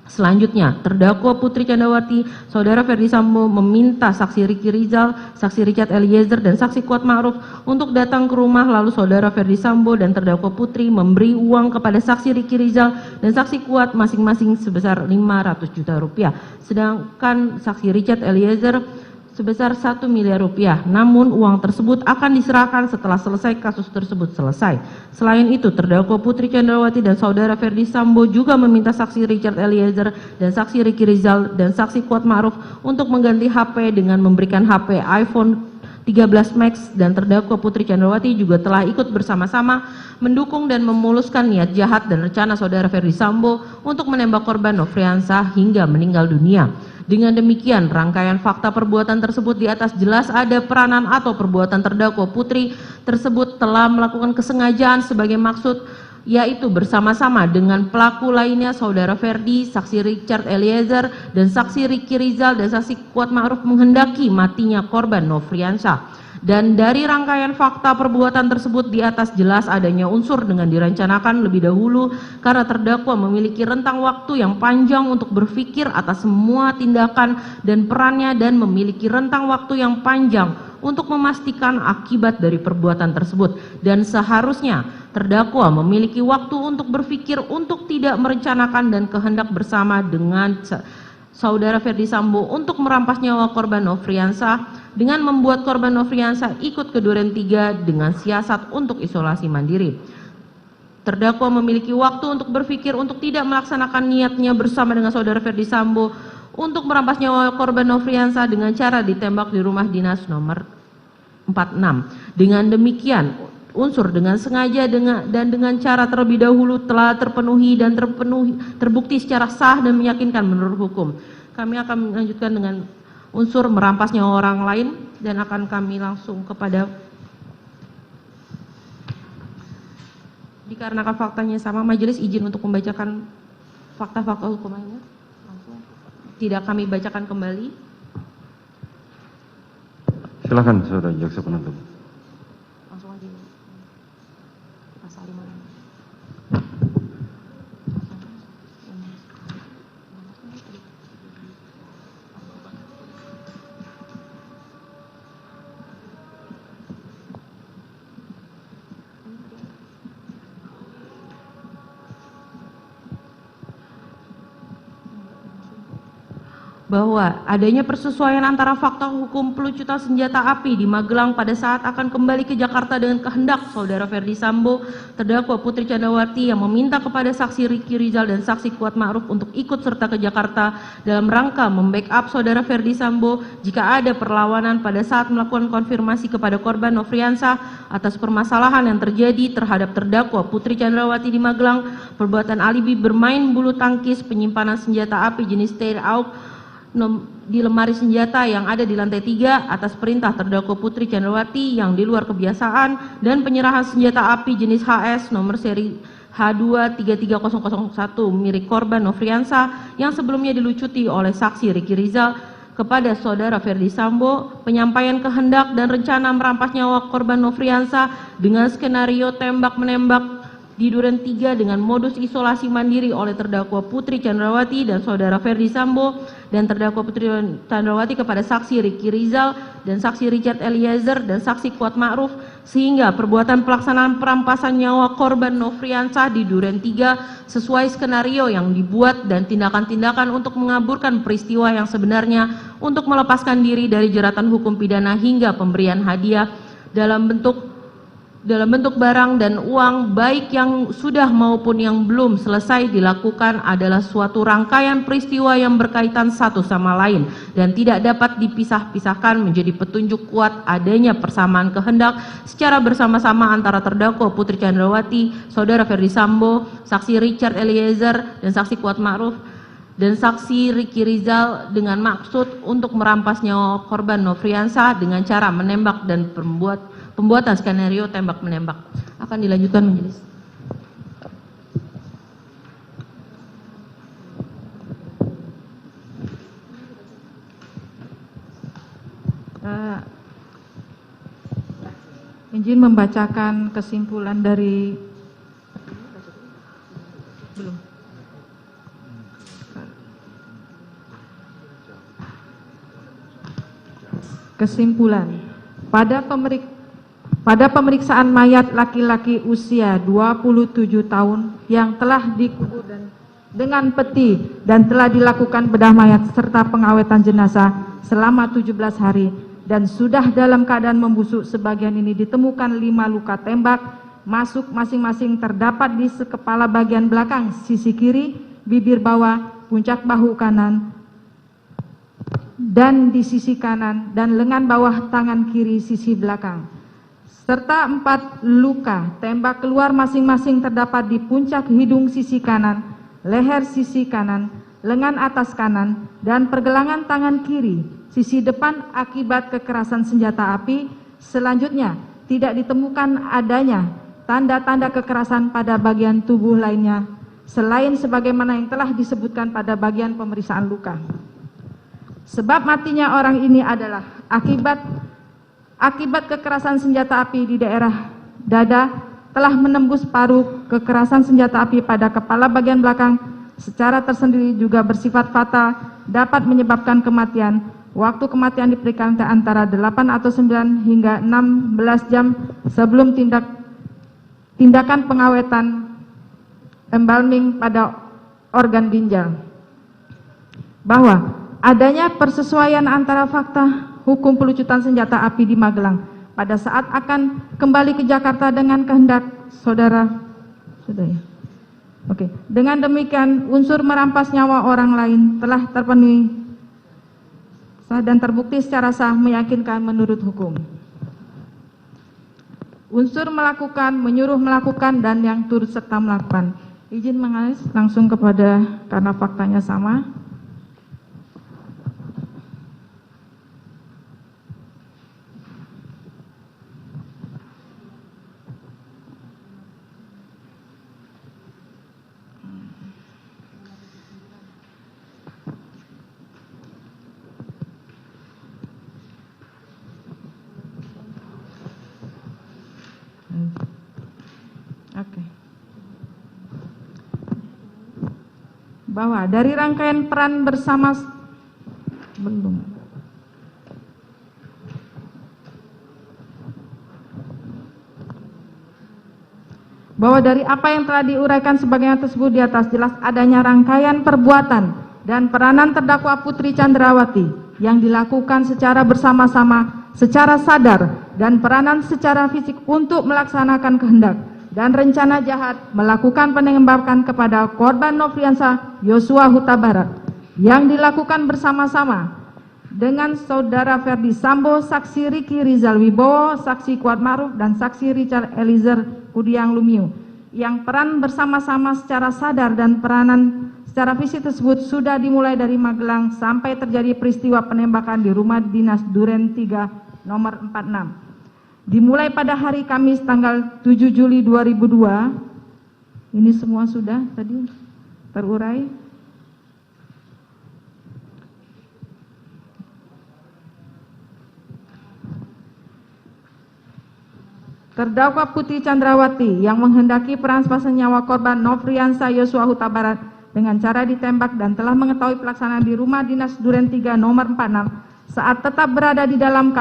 Selanjutnya, terdakwa Putri Chandrawati, saudara Ferdi Sambo meminta saksi Ricky Rizal, saksi Richard Eliezer, dan saksi Kuat Ma'ruf untuk datang ke rumah, lalu saudara Ferdi Sambo dan terdakwa Putri memberi uang kepada saksi Ricky Rizal dan saksi Kuat masing-masing sebesar 500 juta rupiah, sedangkan saksi Richard Eliezer sebesar 1 miliar rupiah. Namun uang tersebut akan diserahkan setelah selesai kasus tersebut selesai. Selain itu, terdakwa Putri Chandrawati dan saudara Ferdi Sambo juga meminta saksi Richard Eliezer dan saksi Ricky Rizal dan saksi Kuat Ma'ruf untuk mengganti HP dengan memberikan HP iPhone 13 Max dan terdakwa Putri Chandrawati juga telah ikut bersama-sama mendukung dan memuluskan niat jahat dan rencana saudara Ferdi Sambo untuk menembak korban Nofriansah hingga meninggal dunia. Dengan demikian, rangkaian fakta perbuatan tersebut di atas jelas ada peranan atau perbuatan terdakwa Putri tersebut telah melakukan kesengajaan sebagai maksud, yaitu bersama-sama dengan pelaku lainnya saudara Ferdi, saksi Richard Eliezer, dan saksi Ricky Rizal dan saksi Kuat Ma'ruf menghendaki matinya korban Nofriansah. Dan dari rangkaian fakta perbuatan tersebut di atas jelas adanya unsur dengan direncanakan lebih dahulu karena terdakwa memiliki rentang waktu yang panjang untuk berpikir atas semua tindakan dan perannya dan memiliki rentang waktu yang panjang untuk memastikan akibat dari perbuatan tersebut, dan seharusnya terdakwa memiliki waktu untuk berpikir untuk tidak merencanakan dan kehendak bersama dengan saudara Ferdi Sambo untuk merampas nyawa korban Nofriansah dengan membuat korban Nofriansah ikut ke Duren 3 dengan siasat untuk isolasi mandiri. Terdakwa memiliki waktu untuk berpikir untuk tidak melaksanakan niatnya bersama dengan saudara Ferdi Sambo untuk merampas nyawa korban Nofriansah dengan cara ditembak di rumah dinas nomor 46. Dengan demikian, unsur dengan sengaja dan dengan cara terlebih dahulu telah terpenuhi dan terbukti secara sah dan meyakinkan menurut hukum. Kami akan melanjutkan dengan unsur merampas nyawa orang lain dan akan kami langsung kepada, dikarenakan faktanya sama, majelis izin untuk membacakan fakta-fakta hukum lainnya. Tidak kami bacakan kembali. Silakan saudara jaksa penuntut. Langsung aja. Pasal 5. Bahwa adanya persesuaian antara fakta hukum pelucutan senjata api di Magelang pada saat akan kembali ke Jakarta dengan kehendak saudara Ferdi Sambo, terdakwa Putri Chandrawati yang meminta kepada saksi Ricky Rizal dan saksi Kuat Ma'ruf untuk ikut serta ke Jakarta dalam rangka membackup saudara Ferdi Sambo jika ada perlawanan pada saat melakukan konfirmasi kepada korban Nofriansah atas permasalahan yang terjadi terhadap terdakwa Putri Chandrawati di Magelang, perbuatan alibi bermain bulu tangkis, penyimpanan senjata api jenis Teir-Auk di lemari senjata yang ada di lantai 3 atas perintah terdakwa Putri Chandrawati yang di luar kebiasaan, dan penyerahan senjata api jenis HS nomor seri H2 33001 milik korban Nofriansah yang sebelumnya dilucuti oleh saksi Ricky Rizal kepada saudara Ferdi Sambo, penyampaian kehendak dan rencana merampas nyawa korban Nofriansah dengan skenario tembak-menembak di Duren 3 dengan modus isolasi mandiri oleh terdakwa Putri Chandrawati dan saudara Ferdi Sambo dan terdakwa Putri Chandrawati kepada saksi Ricky Rizal dan saksi Richard Eliezer dan saksi Kuat Ma'ruf, sehingga perbuatan pelaksanaan perampasan nyawa korban Nofriansah di Duren 3 sesuai skenario yang dibuat dan tindakan-tindakan untuk mengaburkan peristiwa yang sebenarnya untuk melepaskan diri dari jeratan hukum pidana hingga pemberian hadiah dalam bentuk barang dan uang baik yang sudah maupun yang belum selesai dilakukan adalah suatu rangkaian peristiwa yang berkaitan satu sama lain dan tidak dapat dipisah-pisahkan menjadi petunjuk kuat adanya persamaan kehendak secara bersama-sama antara terdakwa Putri Chandrawati, saudara Ferdi Sambo, saksi Richard Eliezer dan saksi Kuat Ma'ruf dan saksi Ricky Rizal dengan maksud untuk merampas nyawa korban Nofriansah dengan cara menembak dan pembuatan skenario tembak-menembak. Akan dilanjutkan majelis. Izin membacakan kesimpulan dari kesimpulan. Pada pemeriksaan mayat laki-laki usia 27 tahun yang telah dikubur dengan peti dan telah dilakukan bedah mayat serta pengawetan jenazah selama 17 hari dan sudah dalam keadaan membusuk, sebagian ini ditemukan 5 luka tembak masuk masing-masing terdapat di kepala bagian belakang sisi kiri, bibir bawah, puncak bahu kanan, dan di sisi kanan dan lengan bawah tangan kiri sisi belakang, serta 4 luka tembak keluar masing-masing terdapat di puncak hidung sisi kanan, leher sisi kanan, lengan atas kanan, dan pergelangan tangan kiri sisi depan akibat kekerasan senjata api. Selanjutnya, tidak ditemukan adanya tanda-tanda kekerasan pada bagian tubuh lainnya selain sebagaimana yang telah disebutkan pada bagian pemeriksaan luka. Sebab matinya orang ini adalah akibat kekerasan senjata api di daerah dada telah menembus paru. Kekerasan senjata api pada kepala bagian belakang secara tersendiri juga bersifat fatal, dapat menyebabkan kematian. Waktu kematian diperkirakan antara 8 atau 9 hingga 16 jam sebelum tindakan pengawetan embalming pada organ ginjal. Bahwa adanya persesuaian antara fakta hukum pelucutan senjata api di Magelang pada saat akan kembali ke Jakarta dengan kehendak saudara. Sudah ya? Oke. Dengan demikian unsur merampas nyawa orang lain telah terpenuhi dan terbukti secara sah meyakinkan menurut hukum. Unsur melakukan, menyuruh melakukan, dan yang turut serta melakukan. Izin mengalis langsung kepada karena faktanya sama. Oke. Bahwa dari rangkaian peran bersama bahwa dari apa yang telah diuraikan sebagaimana tersebut di atas jelas adanya rangkaian perbuatan dan peranan terdakwa Putri Chandrawati yang dilakukan secara bersama-sama, secara sadar dan peranan secara fisik untuk melaksanakan kehendak dan rencana jahat melakukan penembakan kepada korban Nofriansah Yosua Huta Barat yang dilakukan bersama-sama dengan saudara Ferdi Sambo, saksi Riki Rizal Wibowo, saksi Kuat Ma'ruf, dan saksi Richard Eliezer Pudiang Lumiu yang peran bersama-sama secara sadar dan peranan secara fisik tersebut sudah dimulai dari Magelang sampai terjadi peristiwa penembakan di rumah dinas Duren 3 nomor 46. Dimulai pada hari Kamis tanggal 7 Juli 2002. Ini semua sudah tadi terurai. Terdakwa Putri Chandrawati yang menghendaki perampasan nyawa korban Nofriansah Yosua Huta Barat dengan cara ditembak dan telah mengetahui pelaksanaan di rumah dinas Duren 3 nomor 46 saat tetap berada di dalam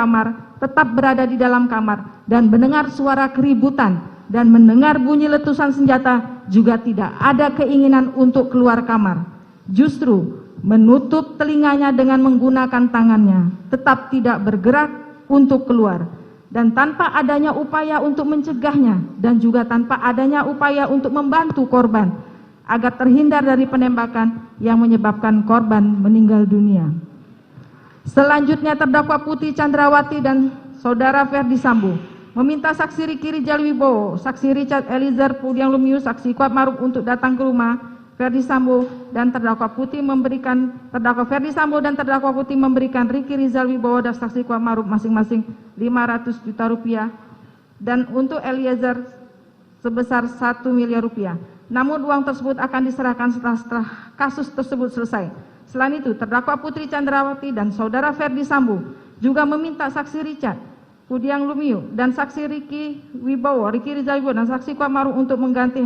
kamar dan mendengar suara keributan dan mendengar bunyi letusan senjata, juga tidak ada keinginan untuk keluar kamar. Justru menutup telinganya dengan menggunakan tangannya, tetap tidak bergerak untuk keluar. Dan tanpa adanya upaya untuk mencegahnya dan juga tanpa adanya upaya untuk membantu korban agar terhindar dari penembakan yang menyebabkan korban meninggal dunia. Selanjutnya terdakwa Putri Chandrawati dan saudara Ferdi Sambo meminta saksi Riki Rizal Wibowo, saksi Richard Eliezer Pudiang Lumiu, saksi Kuat Ma'ruf untuk datang ke rumah Ferdi Sambo dan terdakwa Putri memberikan Riki Rizal Wibowo dan saksi Kuat Ma'ruf masing-masing 500 juta rupiah dan untuk Eliezer sebesar 1 miliar rupiah. Namun uang tersebut akan diserahkan setelah kasus tersebut selesai. Selain itu, terdakwa Putri Chandrawati dan saudara Ferdi Sambo juga meminta saksi Richard Pudiang Lumiu dan saksi Riki Rizal Wibowo dan saksi Kuat Ma'ruf untuk mengganti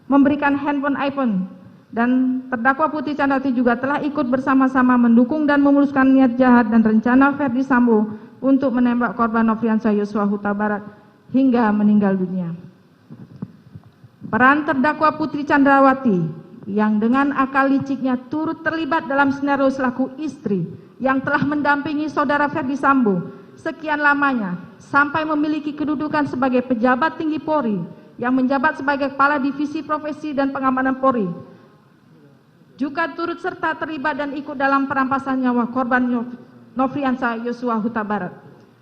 memberikan handphone iPhone. Dan terdakwa Putri Chandrawati juga telah ikut bersama-sama mendukung dan memuluskan niat jahat dan rencana Ferdi Sambo untuk menembak korban Nofriansah Yosua Huta Barat hingga meninggal dunia. Peran terdakwa Putri Chandrawati yang dengan akal liciknya turut terlibat dalam skenario selaku istri yang telah mendampingi saudara Ferdi Sambo sekian lamanya sampai memiliki kedudukan sebagai pejabat tinggi Polri yang menjabat sebagai Kepala Divisi Profesi dan Pengamanan Polri, juga turut serta terlibat dan ikut dalam perampasan nyawa korban Nofriansah Yosua Huta Barat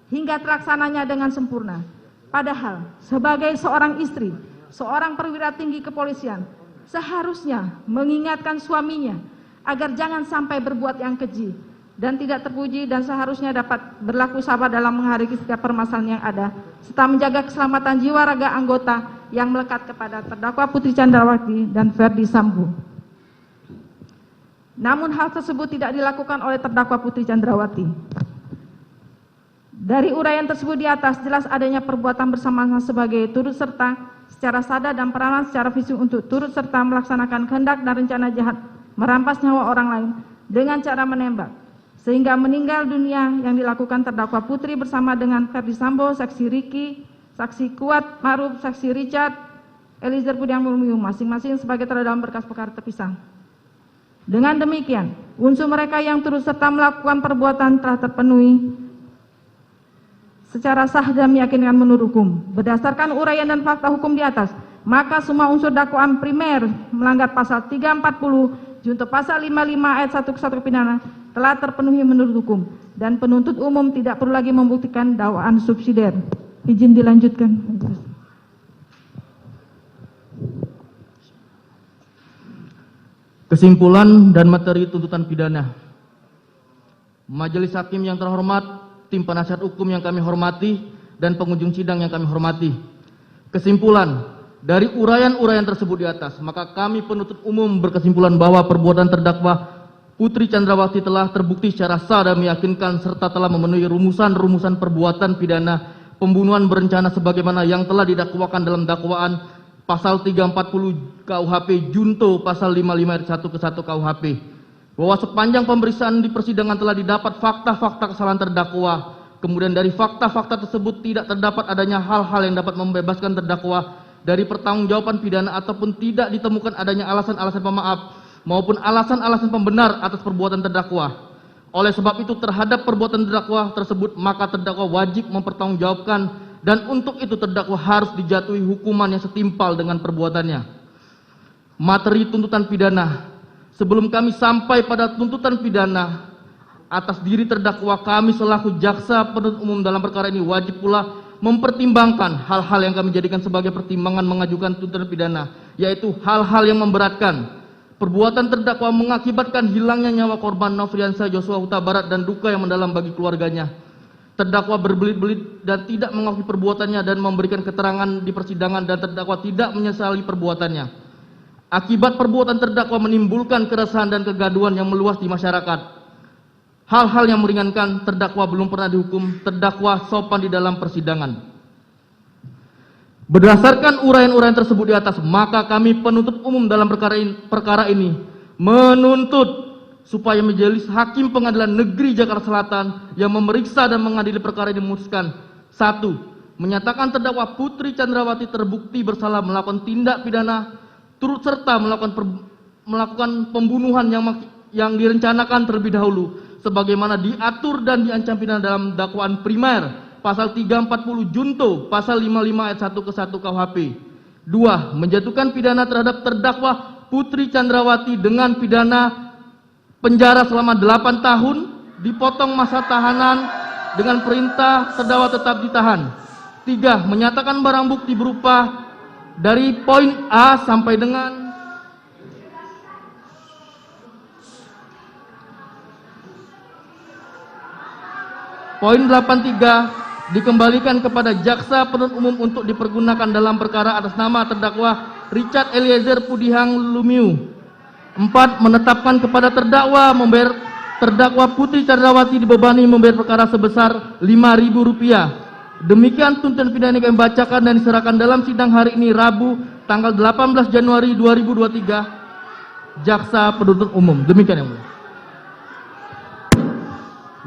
hingga terlaksananya dengan sempurna. Padahal sebagai seorang istri, seorang perwira tinggi kepolisian seharusnya mengingatkan suaminya agar jangan sampai berbuat yang keji dan tidak terpuji, dan seharusnya dapat berlaku sabar dalam menghadapi setiap permasalahan yang ada, serta menjaga keselamatan jiwa raga anggota yang melekat kepada terdakwa Putri Candrawati dan Ferdi Sambo. Namun hal tersebut tidak dilakukan oleh terdakwa Putri Candrawati. Dari uraian tersebut di atas jelas adanya perbuatan bersama-sama sebagai turut serta secara sadar dan peranan secara fisik untuk turut serta melaksanakan kehendak dan rencana jahat merampas nyawa orang lain dengan cara menembak sehingga meninggal dunia yang dilakukan terdakwa Putri bersama dengan Ferdi Sambo, saksi Ricky, saksi Kuat Ma'ruf, saksi Richard Eliezer Budiang Lumiu masing-masing sebagai terdakwa dalam berkas perkara terpisah. Dengan demikian, unsur mereka yang turut serta melakukan perbuatan telah terpenuhi secara sah dan meyakinkan menurut hukum. Berdasarkan uraian dan fakta hukum di atas, maka semua unsur dakwaan primer melanggar pasal 340 junto pasal 55 ayat 1 ke 1 pidana telah terpenuhi menurut hukum, dan penuntut umum tidak perlu lagi membuktikan dakwaan subsidiar. Izin dilanjutkan. Kesimpulan dan materi tuntutan pidana. Majelis hakim yang terhormat, tim penasihat hukum yang kami hormati, dan pengunjung sidang yang kami hormati. Kesimpulan, dari uraian-uraian tersebut di atas, maka kami penuntut umum berkesimpulan bahwa perbuatan terdakwa Putri Candrawati telah terbukti secara sah dan meyakinkan serta telah memenuhi rumusan-rumusan perbuatan pidana pembunuhan berencana sebagaimana yang telah didakwakan dalam dakwaan pasal 340 KUHP junto pasal 55 ayat 1 ke 1 KUHP. Bahwa sepanjang pemeriksaan di persidangan telah didapat fakta-fakta kesalahan terdakwa. Kemudian dari fakta-fakta tersebut tidak terdapat adanya hal-hal yang dapat membebaskan terdakwa dari pertanggungjawaban pidana ataupun tidak ditemukan adanya alasan-alasan pemaaf maupun alasan-alasan pembenar atas perbuatan terdakwa. Oleh sebab itu terhadap perbuatan terdakwa tersebut maka terdakwa wajib mempertanggungjawabkan, dan untuk itu terdakwa harus dijatuhi hukuman yang setimpal dengan perbuatannya. Materi tuntutan pidana. Sebelum kami sampai pada tuntutan pidana atas diri terdakwa, kami selaku jaksa penuntut umum dalam perkara ini wajib pula mempertimbangkan hal-hal yang kami jadikan sebagai pertimbangan mengajukan tuntutan pidana, yaitu hal-hal yang memberatkan. Perbuatan terdakwa mengakibatkan hilangnya nyawa korban Nofriansah Yosua Huta Barat dan duka yang mendalam bagi keluarganya. Terdakwa berbelit-belit dan tidak mengakui perbuatannya dan memberikan keterangan di persidangan, dan terdakwa tidak menyesali perbuatannya. Akibat perbuatan terdakwa menimbulkan keresahan dan kegaduhan yang meluas di masyarakat. Hal-hal yang meringankan, terdakwa belum pernah dihukum, terdakwa sopan di dalam persidangan. Berdasarkan uraian-uraian tersebut di atas, maka kami penuntut umum dalam perkara ini menuntut supaya Majelis Hakim Pengadilan Negeri Jakarta Selatan yang memeriksa dan mengadili perkara ini memutuskan: 1. Menyatakan terdakwa Putri Candrawati terbukti bersalah melakukan tindak pidana turut serta melakukan pembunuhan yang direncanakan terlebih dahulu sebagaimana diatur dan diancam pidana dalam dakwaan primer pasal 340 junto pasal 55 ayat 1 ke 1 KUHP. 2. Menjatuhkan pidana terhadap terdakwa Putri Candrawati dengan pidana penjara selama 8 tahun, dipotong masa tahanan dengan perintah terdakwa tetap ditahan. 3. Menyatakan barang bukti berupa dari poin A sampai dengan poin 83 dikembalikan kepada jaksa penuntut umum untuk dipergunakan dalam perkara atas nama terdakwa Richard Eliezer Budiang Lumiu. 4. Menetapkan kepada terdakwa membayar terdakwa Putri Candrawati dibebani membayar perkara sebesar Rp5.000. Demikian tuntutan pidana yang kami bacakan dan diserahkan dalam sidang hari ini Rabu tanggal 18 Januari 2023 Jaksa Penuntut Umum. Demikian yang mulia.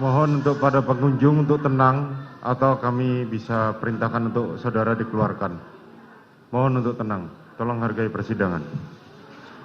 Mohon untuk pada pengunjung untuk tenang, atau kami bisa perintahkan untuk saudara dikeluarkan. Mohon untuk tenang, tolong hargai persidangan.